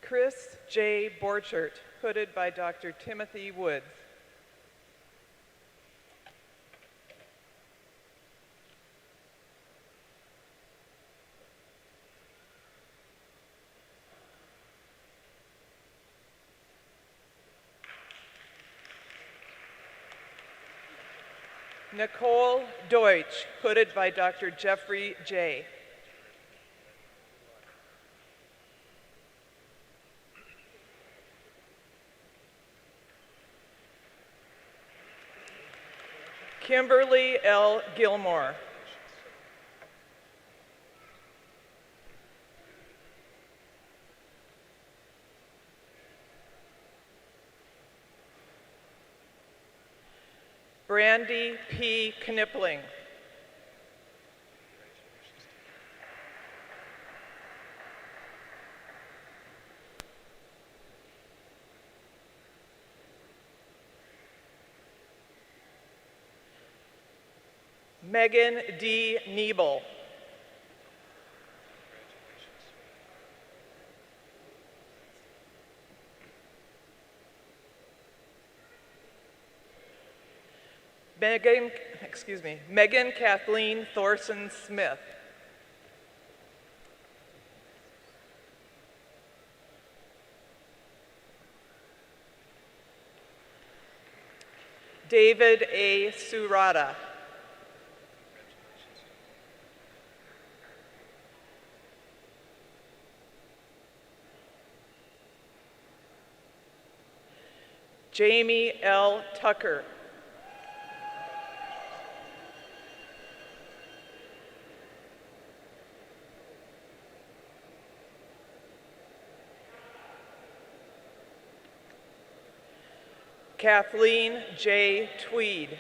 Chris J. Borchert, hooded by Dr. Timothy Woods. Nicole Deutsch, hooded by Dr. Jeffrey J. Kimberly L. Gilmore. Brandy P. Knipling. Megan D. Niebel. Megan Kathleen Thorson Smith. David A. Surata. Jamie L. Tucker. Kathleen J. Tweed.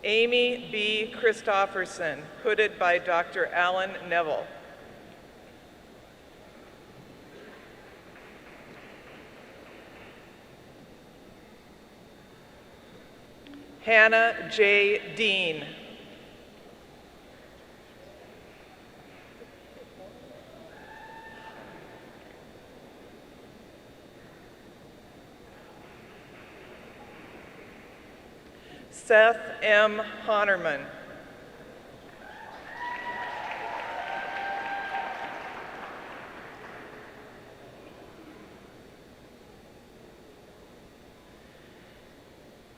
Amy B. Christofferson, hooded by Dr. Alan Neville. Hannah J. Dean. Seth M. Honerman.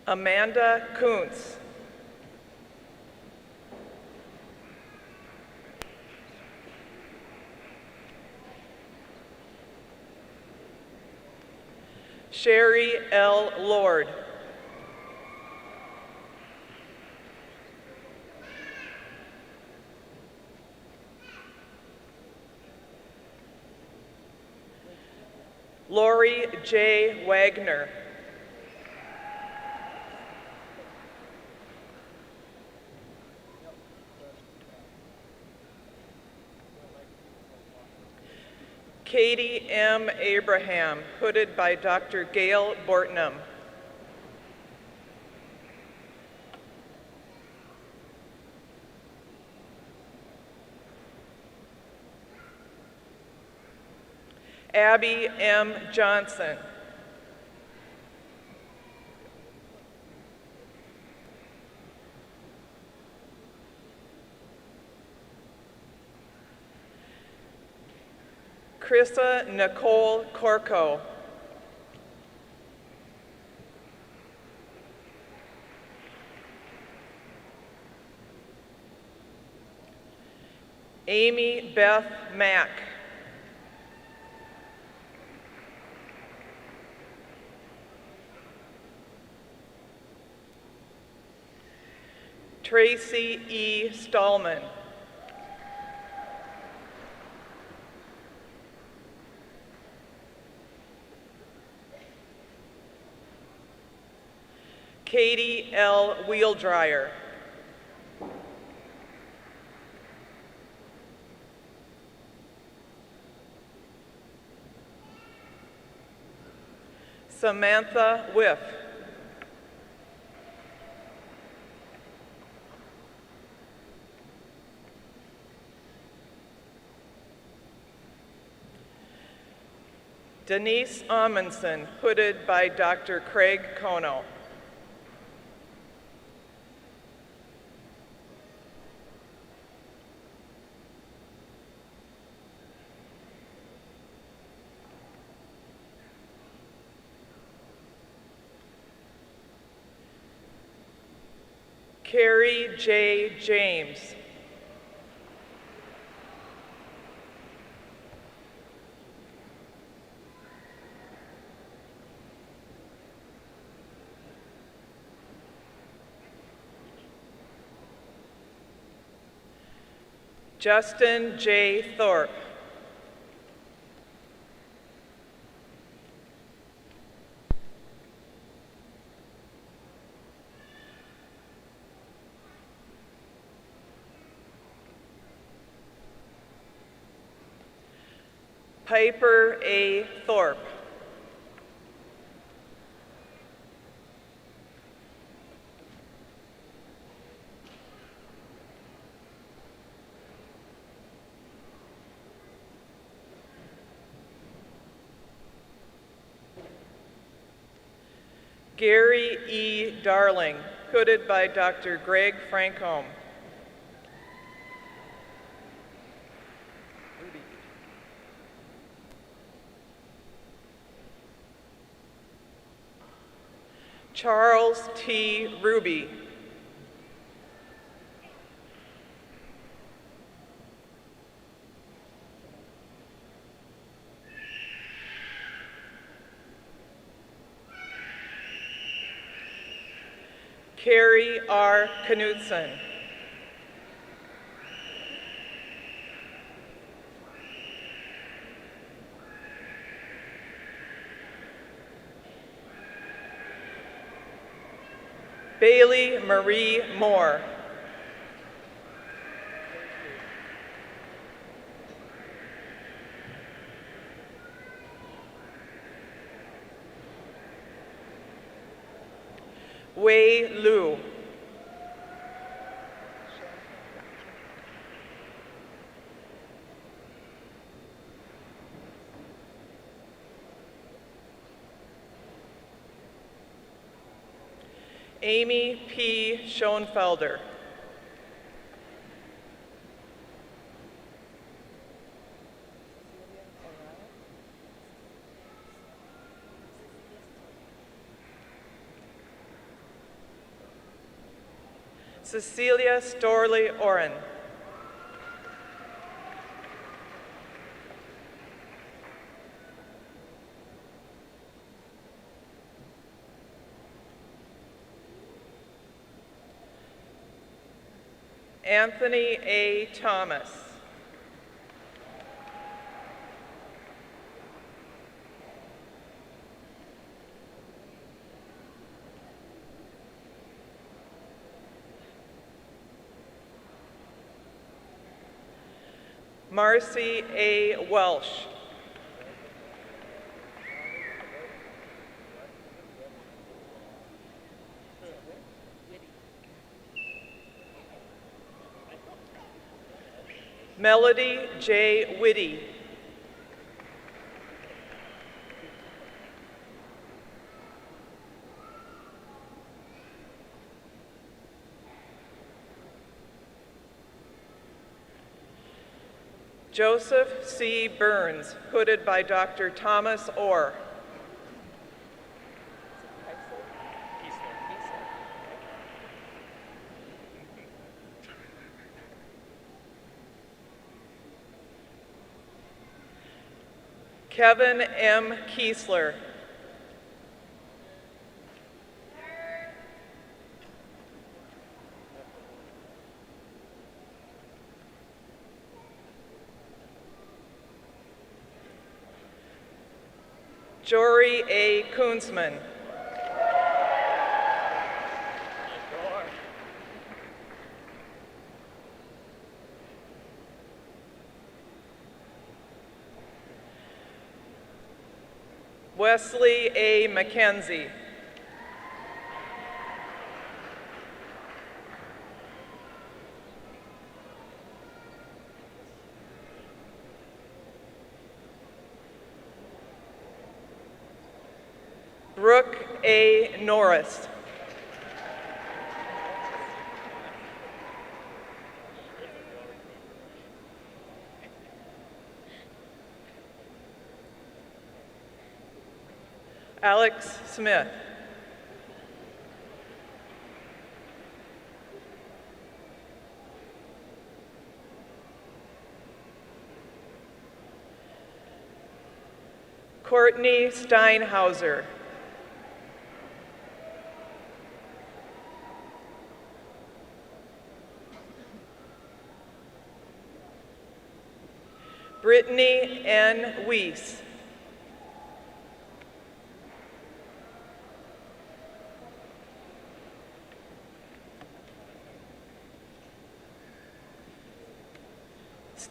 Amanda Kuntz. Sherry L. Lord. Lori J. Wagner. Katie M. Abraham, hooded by Dr. Gail Bortnam. Abby M. Johnson. Krissa Nicole Corco. Amy Beth Mack. Tracy E. Stallman. Katie L. Wheeldryer. Samantha Whiff. Denise Amundsen, hooded by Dr. Craig Kono. Carrie J. James. Justin J. Thorpe. Piper A. Thorpe. Gary E. Darling, hooded by Dr. Greg Francombe. Charles T. Ruby. Carrie R. Knutson. Bailey Marie Moore. Wei Lu. Amy P. Schoenfelder. Cecilia Storley Oren. Anthony A. Thomas. Marcy A. Welsh. Melody J. Whitty. Joseph C. Burns, hooded by Dr. Thomas Orr. Kevin M. Kiesler. Jory A. Koonsman. Wesley A. McKenzie. Brooke A. Norris. Alex Smith. Courtney Steinhauser. Brittany N. Weiss.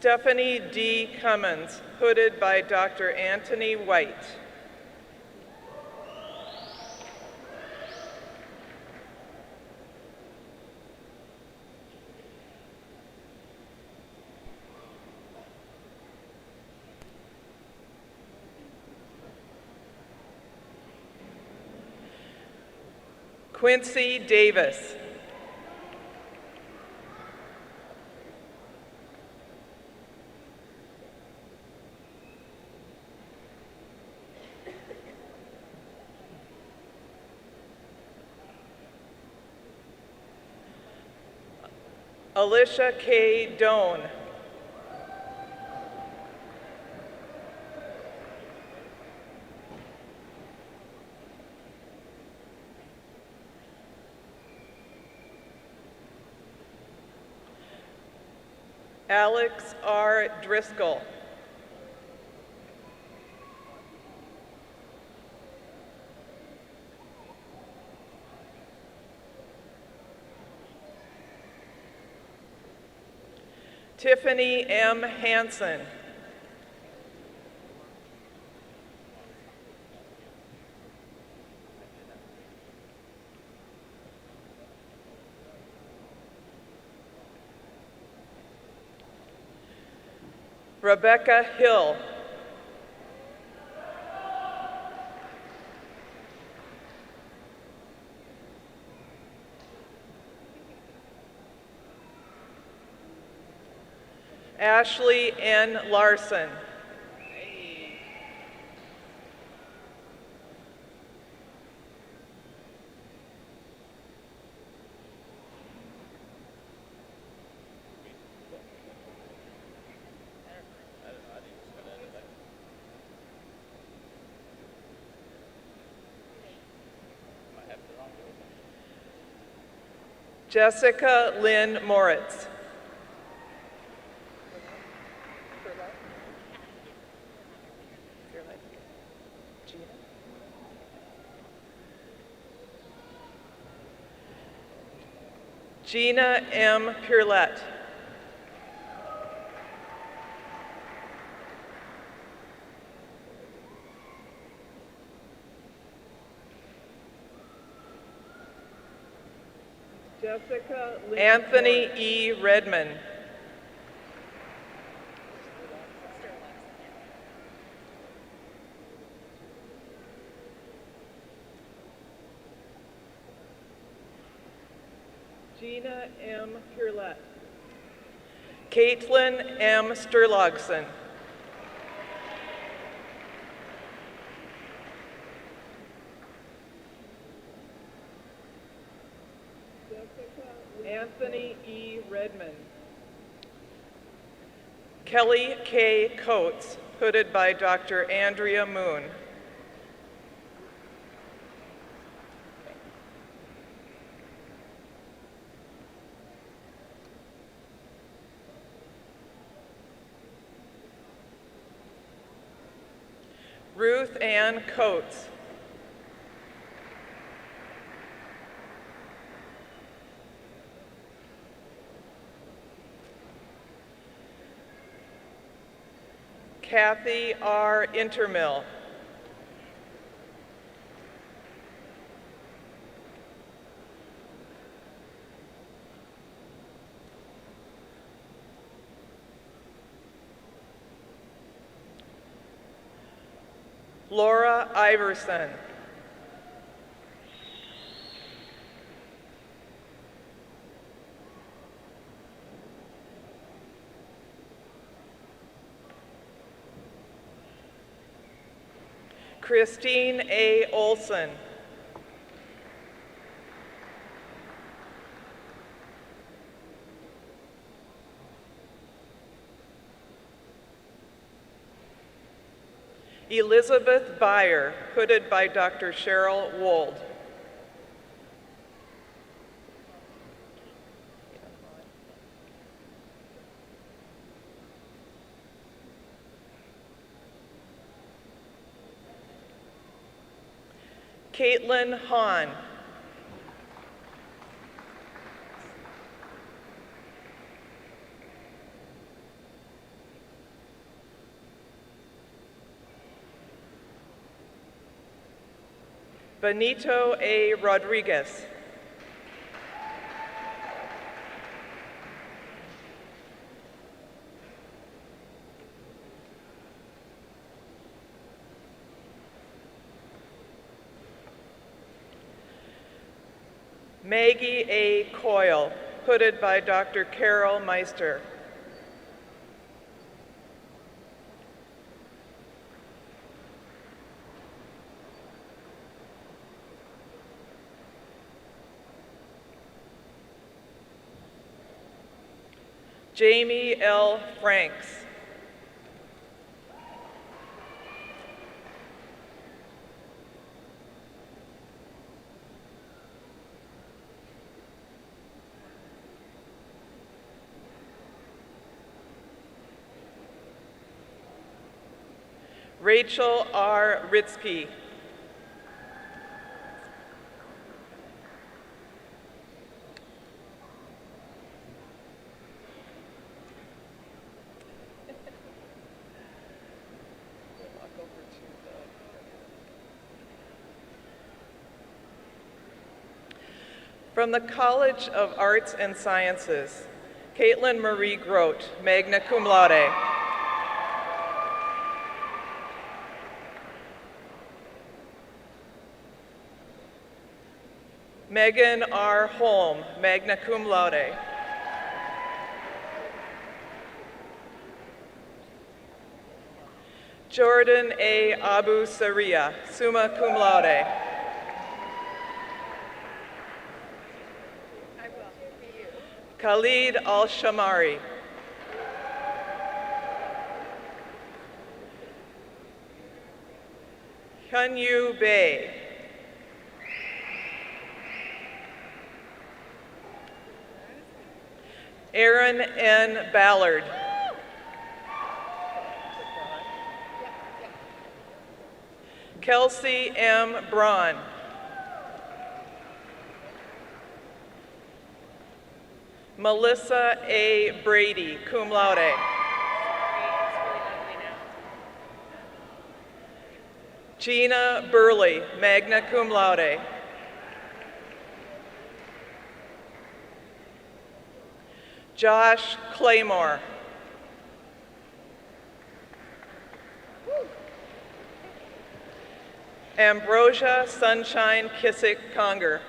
Stephanie D. Cummins, hooded by Dr. Anthony White. Quincy Davis. Alicia K. Doan. Alex R. Driscoll. Tiffany M. Hansen. Rebecca Hill. Ashley N. Larson. Jessica Lynn Moritz. Gina M. Purlett. Jessica Anthony E. Redman. Gina M. Purlett. Caitlin M. Sturlogson. Anthony E. Redman. Kelly K. Coates, hooded by Dr. Andrea Moon. Ruth Ann Coates. Kathy R. Intermill. Laura Iverson. Christine A. Olson. Elizabeth Byer, hooded by Dr. Cheryl Wold. Caitlin Hahn. Benito A. Rodriguez. Maggie A. Coyle, hooded by Dr. Carol Meister. Jamie L. Franks. Rachel R. Ritzke. From the College of Arts and Sciences, Caitlin Marie Grote, magna cum laude. Megan R. Holm, magna cum laude. Jordan A. Abu Saria, summa cum laude. Khalid Al-Shamari. Hyunyu Bae. Aaron N. Ballard. Kelsey M. Braun. Melissa A. Brady, cum laude. Gina Burley, magna cum laude. Josh Claymore. Ambrosia Sunshine Kissick Conger.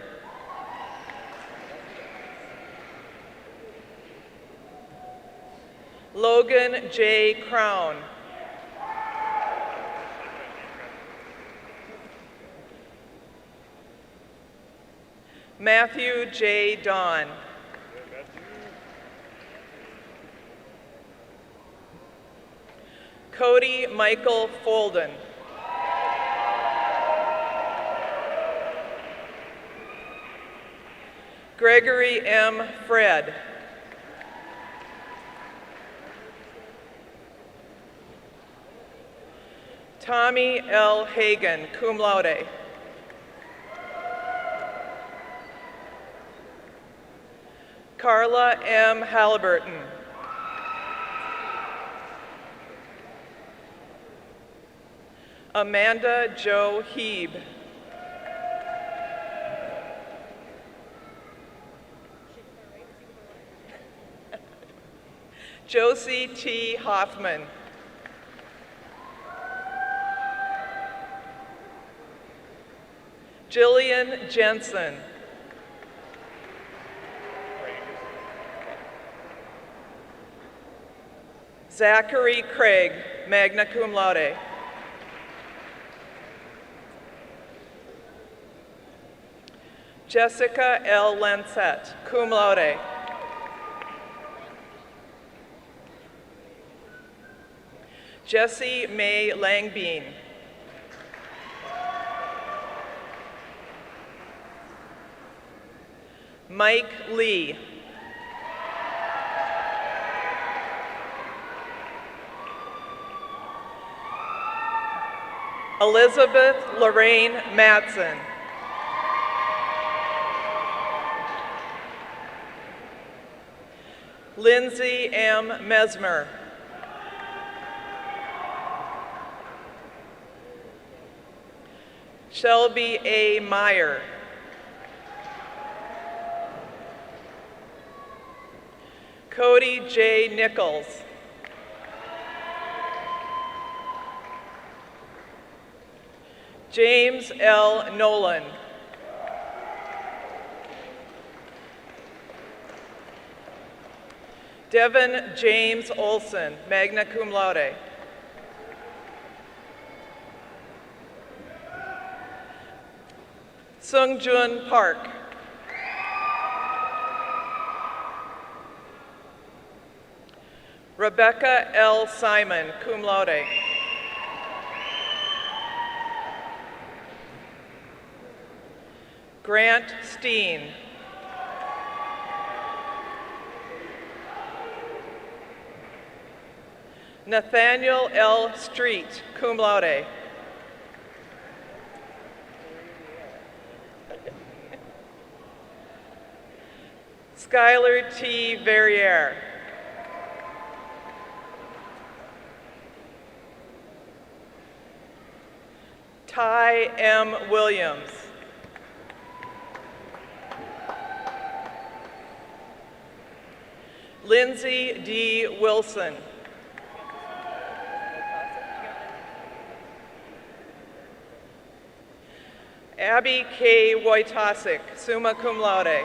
Logan J. Crown. Matthew J. Dawn. Cody Michael Folden. Gregory M. Fred. Tommy L. Hagan, cum laude. Carla M. Halliburton. Amanda Jo Heeb. Josie T. Hoffman. Jillian Jensen. Zachary Craig, magna cum laude. Jessica L. Lancette, cum laude. Jessie May Langbean. Mike Lee. Elizabeth Lorraine Matson. Lindsay M. Mesmer. Shelby A. Meyer. Cody J. Nichols. James L. Nolan. Devin James Olson, magna cum laude. Sungjun Park. Rebecca L. Simon, cum laude. Grant Steen. Nathaniel L. Street, cum laude. Skylar T. Verrier. Ty M. Williams. Lindsay D. Wilson. Abby K. Wojtasik, summa cum laude.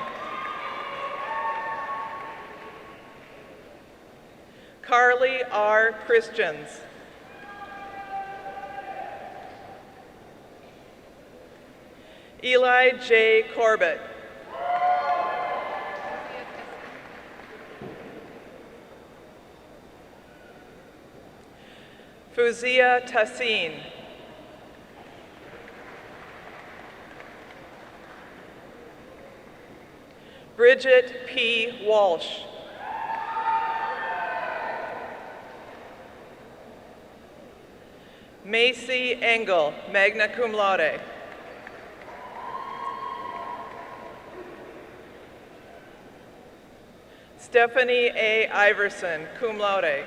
Carly R. Christians. Eli J. Corbett. Fuzia Tassin. Bridget P. Walsh. Macy Engel, magna cum laude. Stephanie A. Iverson, cum laude.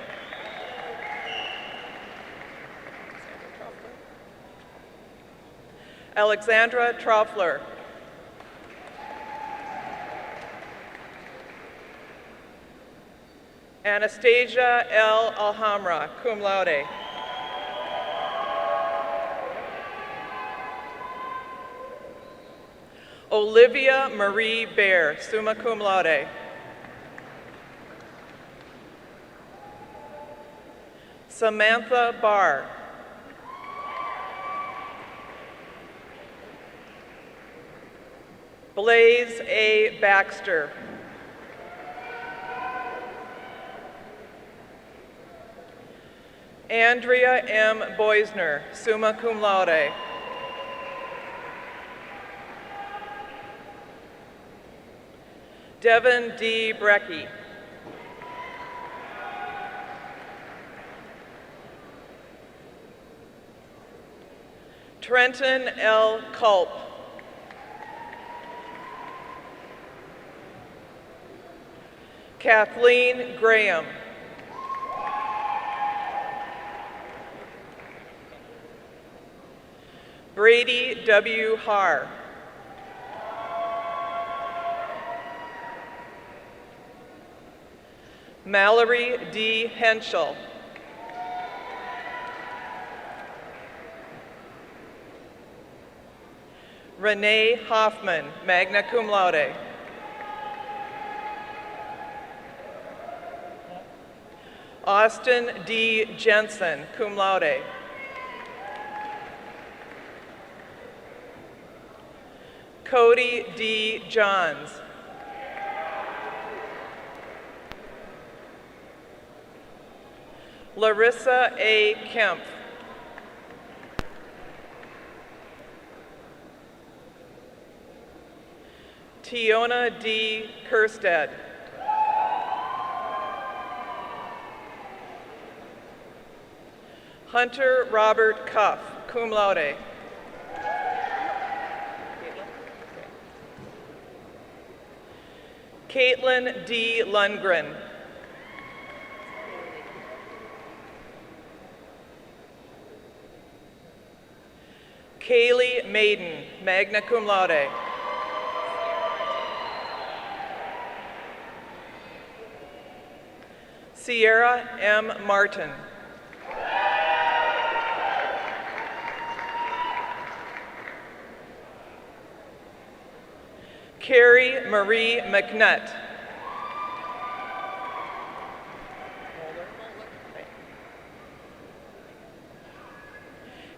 Alexandra Troffler. Anastasia L. Alhamra, cum laude. Olivia Marie Baer, summa cum laude. Samantha Barr. Blaze A. Baxter. Andrea M. Boisner, summa cum laude. Devin D. Brecky. Trenton L. Culp. Kathleen Graham. Brady W. Haar. Mallory D. Henschel. Renee Hoffman, magna cum laude. Austin D. Jensen, cum laude. Cody D. Johns. Larissa A. Kemp. Tiona D. Kerstead. Hunter Robert Cuff, cum laude. Caitlin D. Lundgren. Kaylee Maiden, magna cum laude. Sierra M. Martin. Carrie Marie McNutt.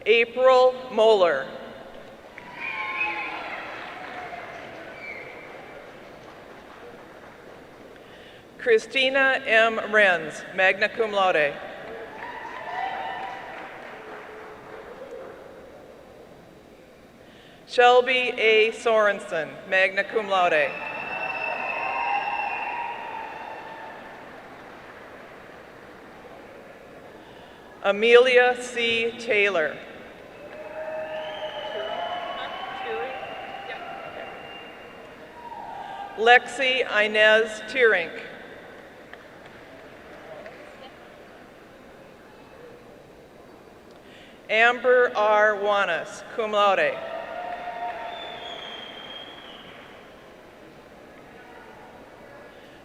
April Moeller. Christina M. Renz, magna cum laude. Shelby A. Sorensen, magna cum laude. Amelia C. Taylor. Lexi Inez Tierink. Amber R. Wanis, cum laude.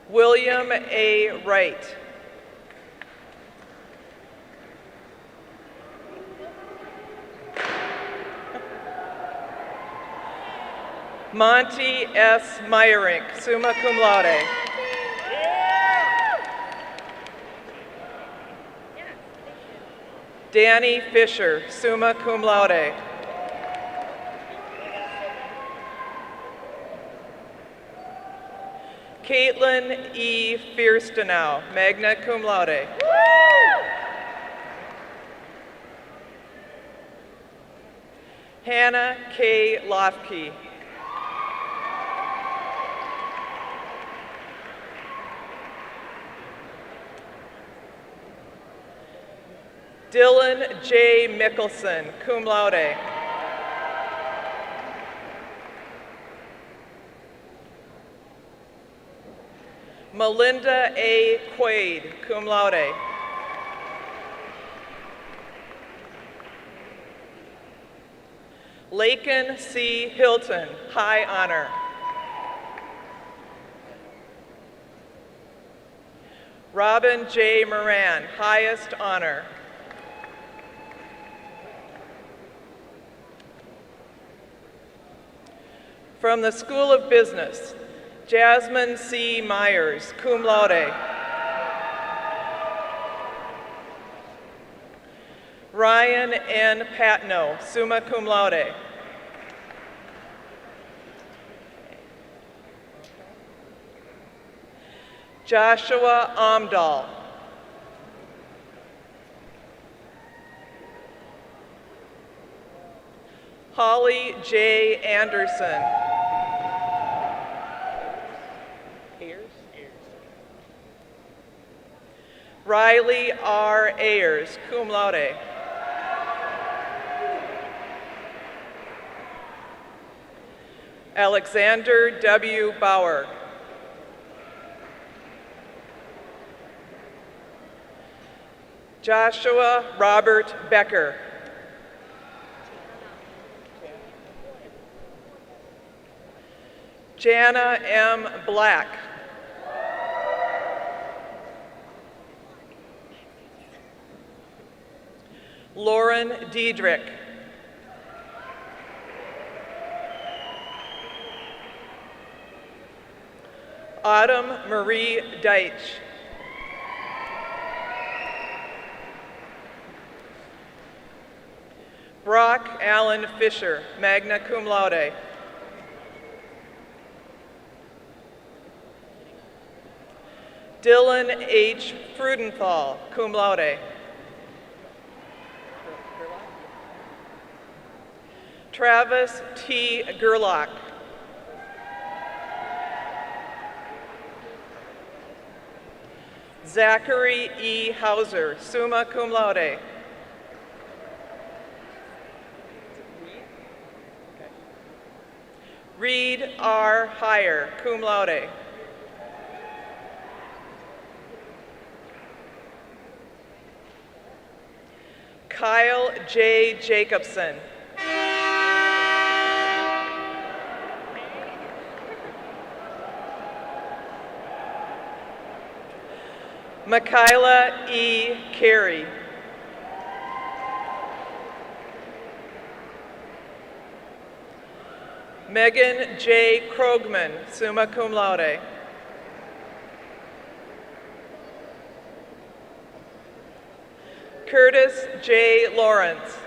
William A. Wright. Monty S. Meyerink, summa cum laude. Danny Fisher, summa cum laude. Caitlin E. Fierstenau, magna cum laude. Hannah K. Lofke. Dylan J. Mickelson, cum laude. Melinda A. Quaid, cum laude. Lakin C. Hilton, high honor. Robin J. Moran, highest honor. From the School of Business, Jasmine C. Myers, cum laude. Ryan N. Patno, summa cum laude. Joshua Amdahl. Holly J. Anderson. Riley R. Ayers, cum laude. Alexander W. Bauer. Joshua Robert Becker. Jana M. Black. Lauren Diedrich. Autumn Marie Deitch. Brock Allen Fisher, magna cum laude. Dylan H. Frudenthal, cum laude. Travis T. Gerlach. Zachary E. Hauser, summa cum laude. Reed R. Heyer, cum laude. Kyle J. Jacobson. Michaela E. Carey. Megan J. Krogman, summa cum laude. Curtis J. Lawrence.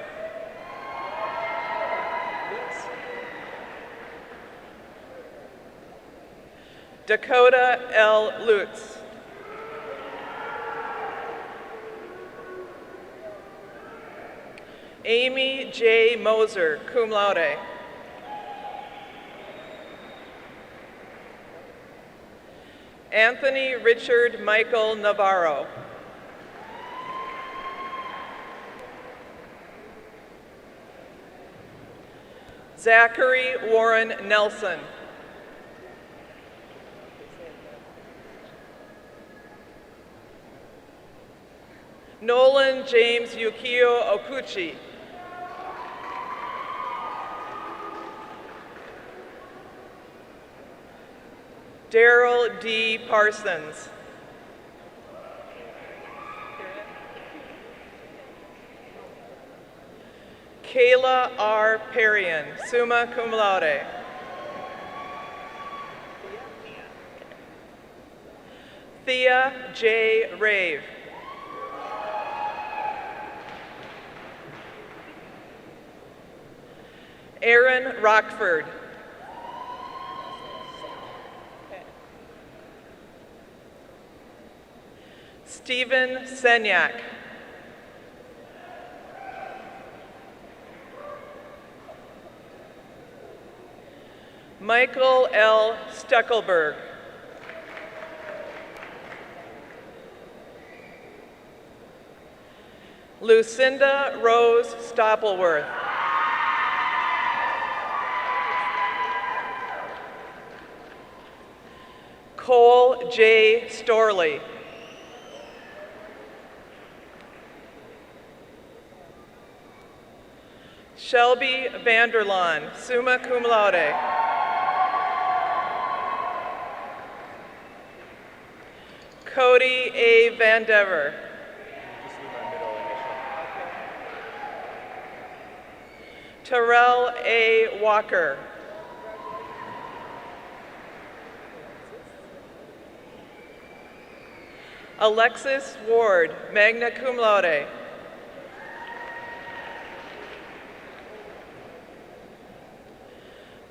Dakota L. Lutz. Amy J. Moser, cum laude. Anthony Richard Michael Navarro. Zachary Warren Nelson. Nolan James Yukio Okuchi. Daryl D. Parsons. Kayla R. Perrion, summa cum laude. Thea J. Rave. Aaron Rockford. Stephen Senyak. Michael L. Steckelberg. Lucinda Rose Stoppelworth. Cole J. Storley. Shelby Vanderlaan, summa cum laude. Cody A. Vandever. Terrell A. Walker. Alexis Ward, magna cum laude.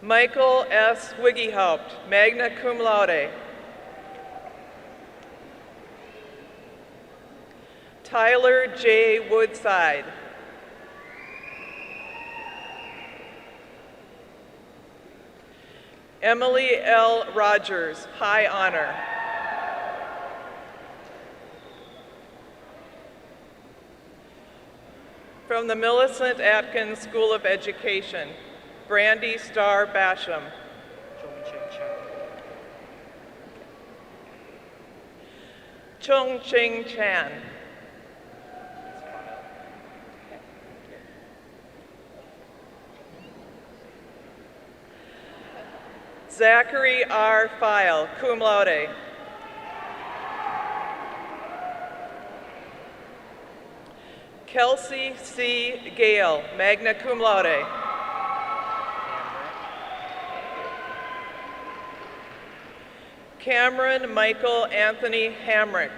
Michael S. Wiggihaupt, magna cum laude. Tyler J. Woodside. Emily L. Rogers, high honor. From the Millicent Atkins School of Education, Brandy Starr Basham. Chung Ching Chan. Zachary R. File, cum laude. Kelsey C. Gale, magna cum laude. Cameron Michael Anthony Hamrick.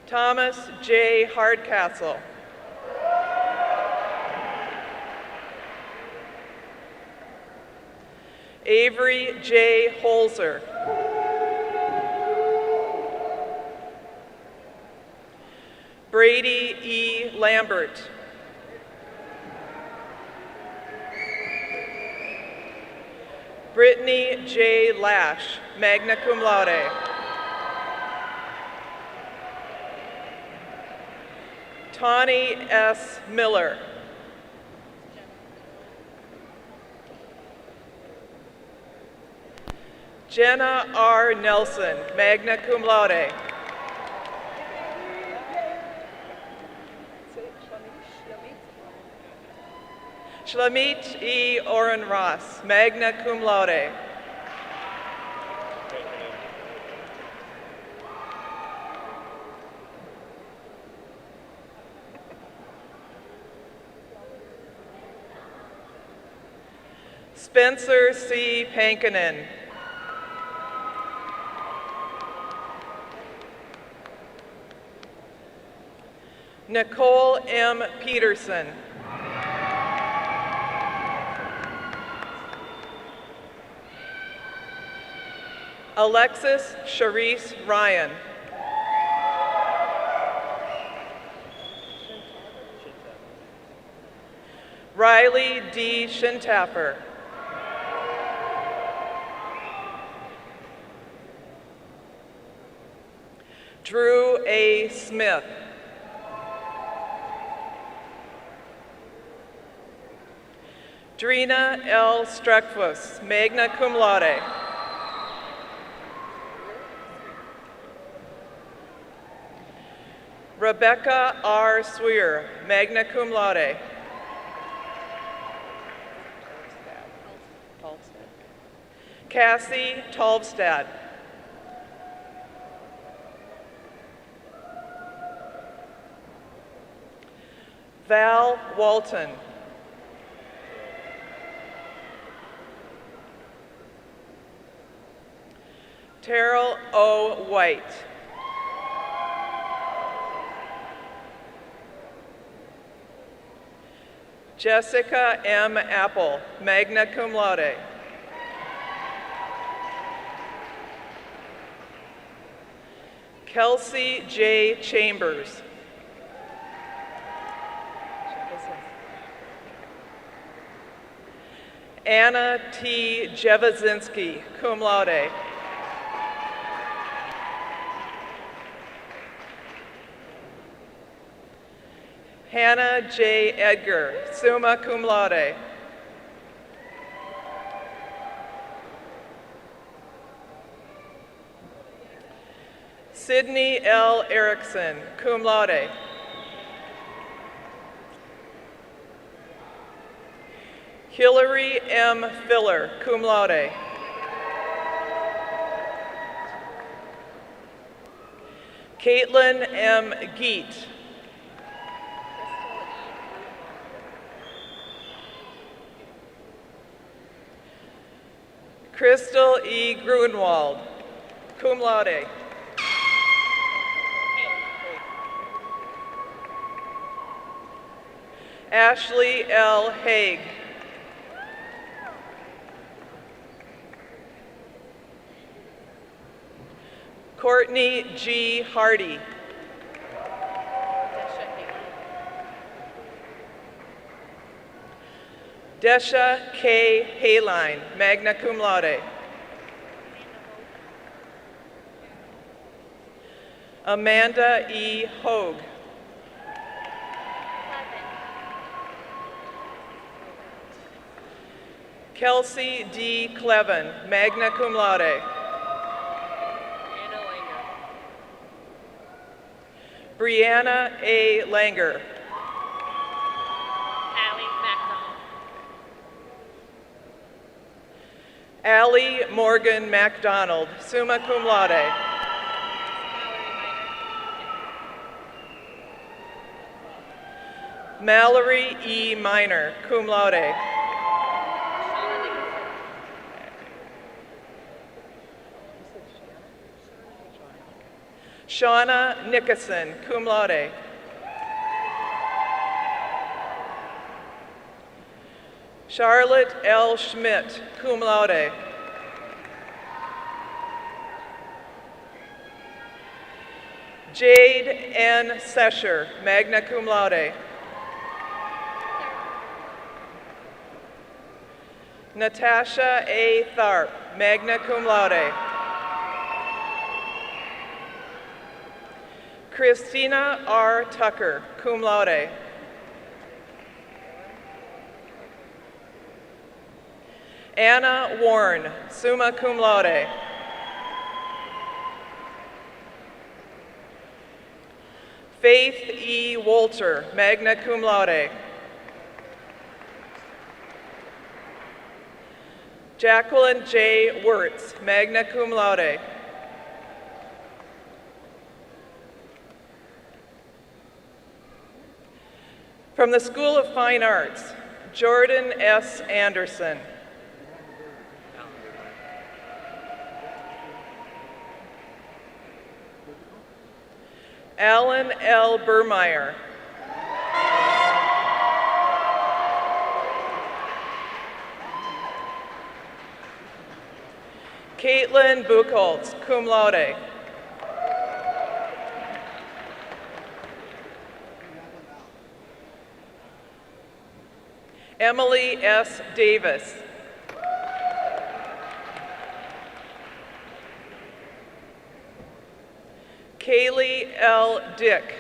Thomas J. Hardcastle. Avery J. Holzer. Brady E. Lambert. Brittany J. Lash, magna cum laude. Tawny S. Miller. Jenna R. Nelson, magna cum laude. Shlamit E. Oren Ross, magna cum laude. Spencer C. Pankinen. Nicole M. Peterson. Alexis Charisse Ryan. Riley D. Shintaffer. Drew A. Smith. Drina L. Streckfuss, magna cum laude. Rebecca R. Swear, magna cum laude. Cassie Tolvstad. Val Walton. Terrell O. White. Jessica M. Apple, magna cum laude. Kelsey J. Chambers. Anna T. Jewazinski, cum laude. Hannah J. Edgar, summa cum laude. Sydney L. Erickson, cum laude. Hillary M. Filler, cum laude. Caitlin M. Geet. Crystal E. Grunwald, cum laude. Ashley L. Haig. Courtney G. Hardy. Desha K. Hayline, magna cum laude. Amanda E. Hogue. Kelsey D. Clevin, magna cum laude. Brianna A. Langer. Allie Morgan MacDonald, summa cum laude. Mallory E. Minor, cum laude. Shauna Nickerson, cum laude. Charlotte L. Schmidt, cum laude. Jade N. Sesher, magna cum laude. Natasha A. Tharp, magna cum laude. Christina R. Tucker, cum laude. Anna Warren, summa cum laude. Faith E. Wolter, magna cum laude. Jacqueline J. Wirtz, magna cum laude. From the School of Fine Arts, Jordan S. Anderson. Alan L. Burmeyer. Caitlin Buchholz, cum laude. Emily S. Davis. Kaylee L. Dick.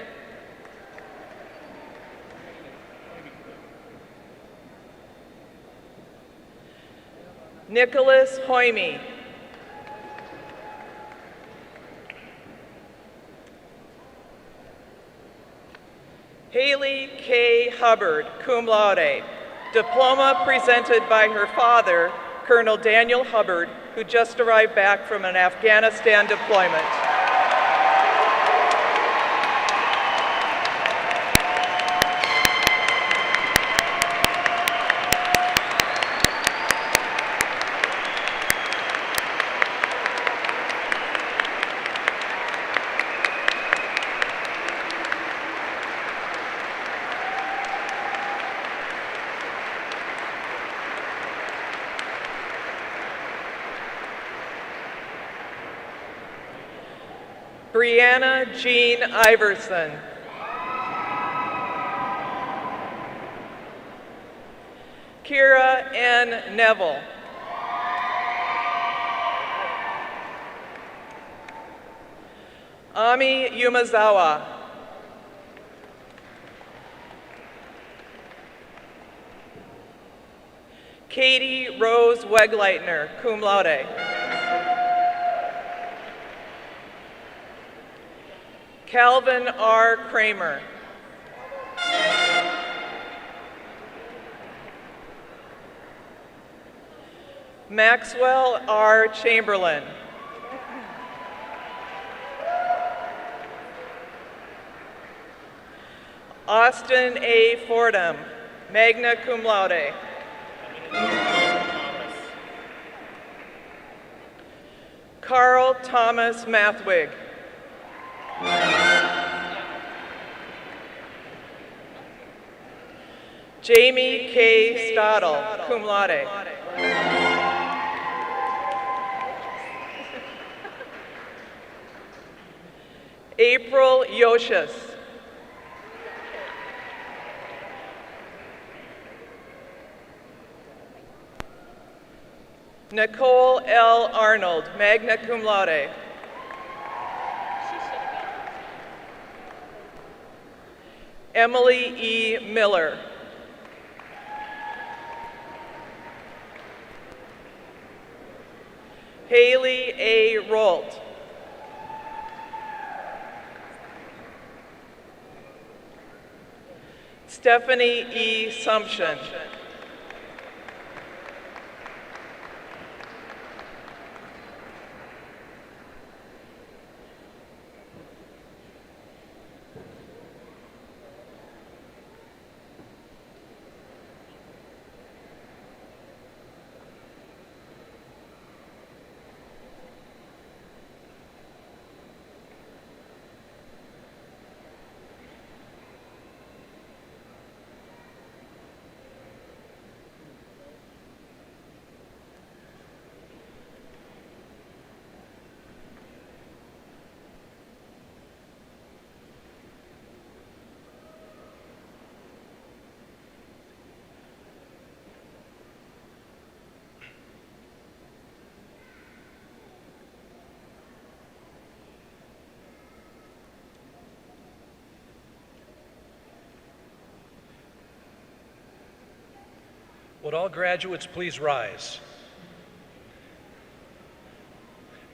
Nicholas Hoyme. Haley K. Hubbard, cum laude. Diploma presented by her father, Colonel Daniel Hubbard, who just arrived back from an Afghanistan deployment. Brianna Jean Iverson. Kira N. Neville. Ami Yumazawa. Katie Rose Wegleitner, cum laude. Calvin R. Kramer. Maxwell R. Chamberlain. Austin A. Fordham, magna cum laude. Carl Thomas Mathwig. Jamie K. Stottle, cum laude. April Yoshis. Nicole L. Arnold, magna cum laude. Emily E. Miller. Haley A. Rolt. Stephanie E. Sumption. Would all graduates please rise?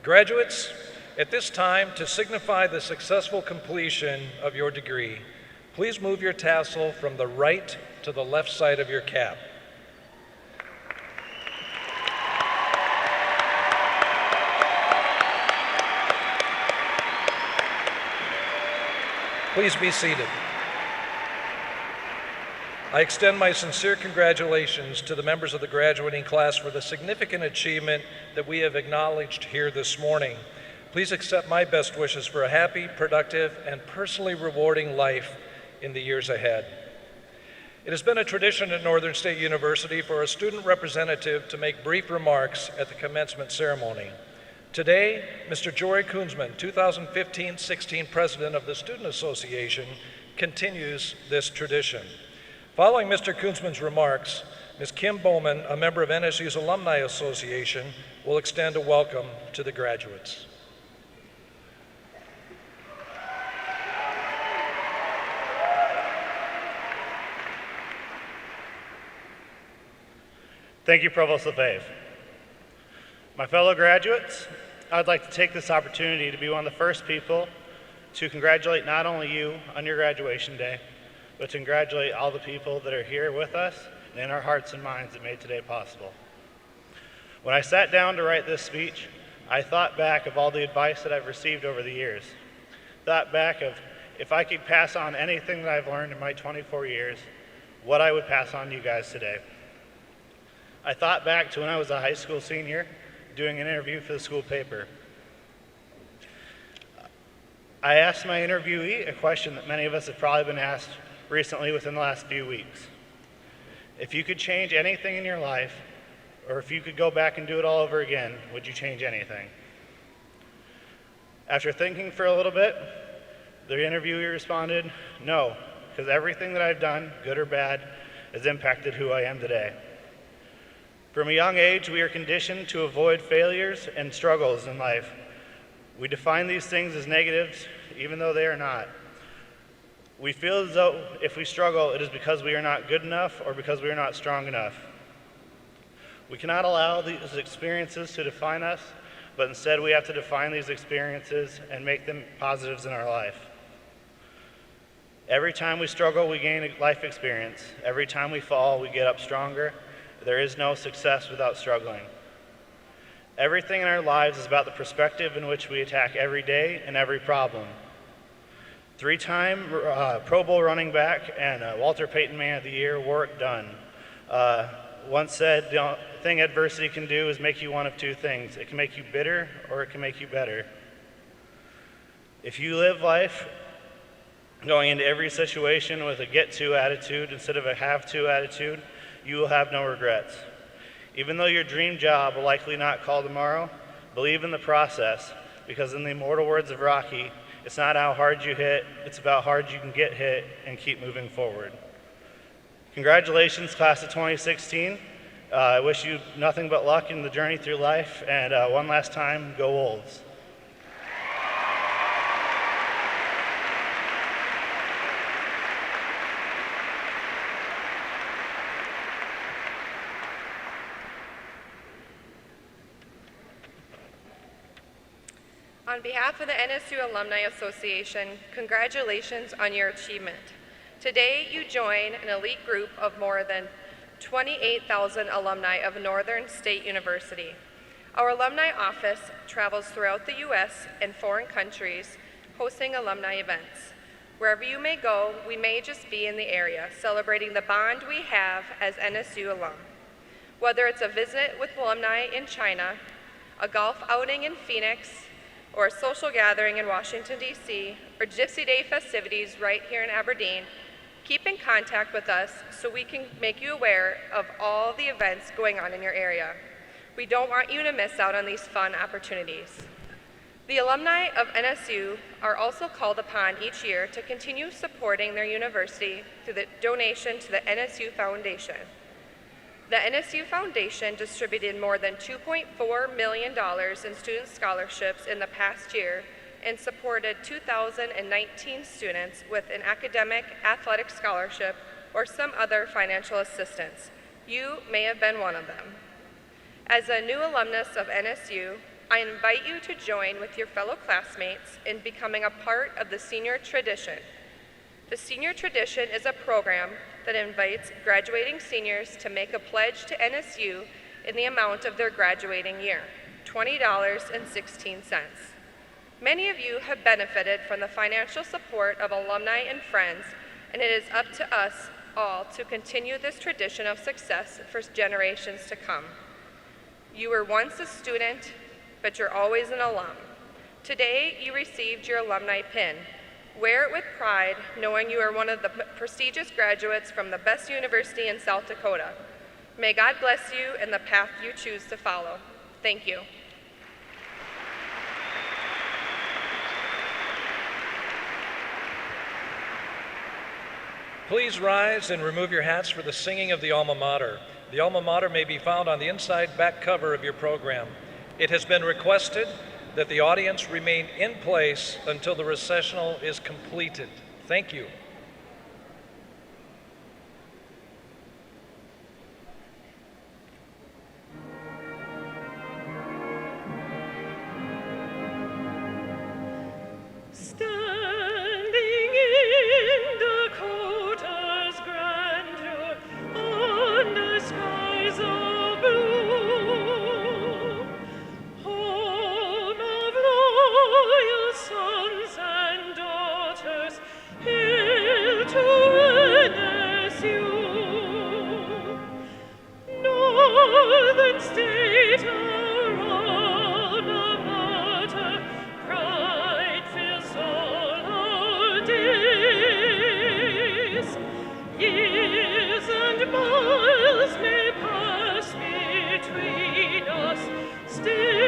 Graduates, at this time, to signify the successful completion of your degree, please move your tassel from the right to the left side of your cap. Please be seated. I extend my sincere congratulations to the members of the graduating class for the significant achievement that we have acknowledged here this morning. Please accept my best wishes for a happy, productive, and personally rewarding life in the years ahead. It has been a tradition at Northern State University for a student representative to make brief remarks at the commencement ceremony. Today, Mr. Jory Koonsman, 2015-16 President of the Student Association, continues this tradition. Following Mr. Koonsman's remarks, Ms. Kim Bowman, a member of NSU's Alumni Association, will extend a welcome to the graduates. Thank you, Provost LeFave. My fellow graduates, I'd like to take this opportunity to be one of the first people to congratulate not only you on your graduation day, but to congratulate all the people that are here with us and in our hearts and minds that made today possible. When I sat down to write this speech, I thought back of all the advice that I've received over the years. Thought back of if I could pass on anything that I've learned in my 24 years, what I would pass on to you guys today. I thought back to when I was a high school senior doing an interview for the school paper. I asked my interviewee a question that many of us have probably been asked recently within the last few weeks. If you could change anything in your life, or if you could go back and do it all over again, would you change anything? After thinking for a little bit, the interviewee responded, no, because everything that I've done, good or bad, has impacted who I am today. From a young age, we are conditioned to avoid failures and struggles in life. We define these things as negatives, even though they are not. We feel as though if we struggle, it is because we are not good enough or because we are not strong enough. We cannot allow these experiences to define us, but instead we have to define these experiences and make them positives in our life. Every time we struggle, we gain a life experience. Every time we fall, we get up stronger. There is no success without struggling. Everything in our lives is about the perspective in which we attack every day and every problem. Three-time Pro Bowl running back and Walter Payton Man of the Year, Warwick Dunn, once said, the thing adversity can do is make you one of two things. It can make you bitter or it can make you better. If you live life going into every situation with a get-to attitude instead of a have-to attitude, you will have no regrets. Even though your dream job will likely not call tomorrow, believe in the process, because in the immortal words of Rocky, it's not how hard you hit, it's about how hard you can get hit and keep moving forward. Congratulations, class of 2016. I wish you nothing but luck in the journey through life, and one last time, go Wolves. On behalf of the NSU Alumni Association, congratulations on your achievement. Today, you join an elite group of more than 28,000 alumni of Northern State University. Our alumni office travels throughout the U.S. and foreign countries, hosting alumni events. Wherever you may go, we may just be in the area, celebrating the bond we have as NSU alum. Whether it's a visit with alumni in China, a golf outing in Phoenix, or a social gathering in Washington, D.C., or Gypsy Day festivities right here in Aberdeen, keep in contact with us so we can make you aware of all the events going on in your area. We don't want you to miss out on these fun opportunities. The alumni of NSU are also called upon each year to continue supporting their university through the donation to the NSU Foundation. The NSU Foundation distributed more than $2.4 million in student scholarships in the past year and supported 2,019 students with an academic, athletic scholarship, or some other financial assistance. You may have been one of them. As a new alumnus of NSU, I invite you to join with your fellow classmates in becoming a part of the Senior Tradition. The Senior Tradition is a program that invites graduating seniors to make a pledge to NSU in the amount of their graduating year, $20.16. Many of you have benefited from the financial support of alumni and friends, and it is up to us all to continue this tradition of success for generations to come. You were once a student, but you're always an alum. Today, you received your alumni pin. Wear it with pride, knowing you are one of the prestigious graduates from the best university in South Dakota. May God bless you in the path you choose to follow. Thank you. Please rise and remove your hats for the singing of the alma mater. The alma mater may be found on the inside back cover of your program. It has been requested that the audience remain in place until the recessional is completed. Thank you. Miles may pass between us, still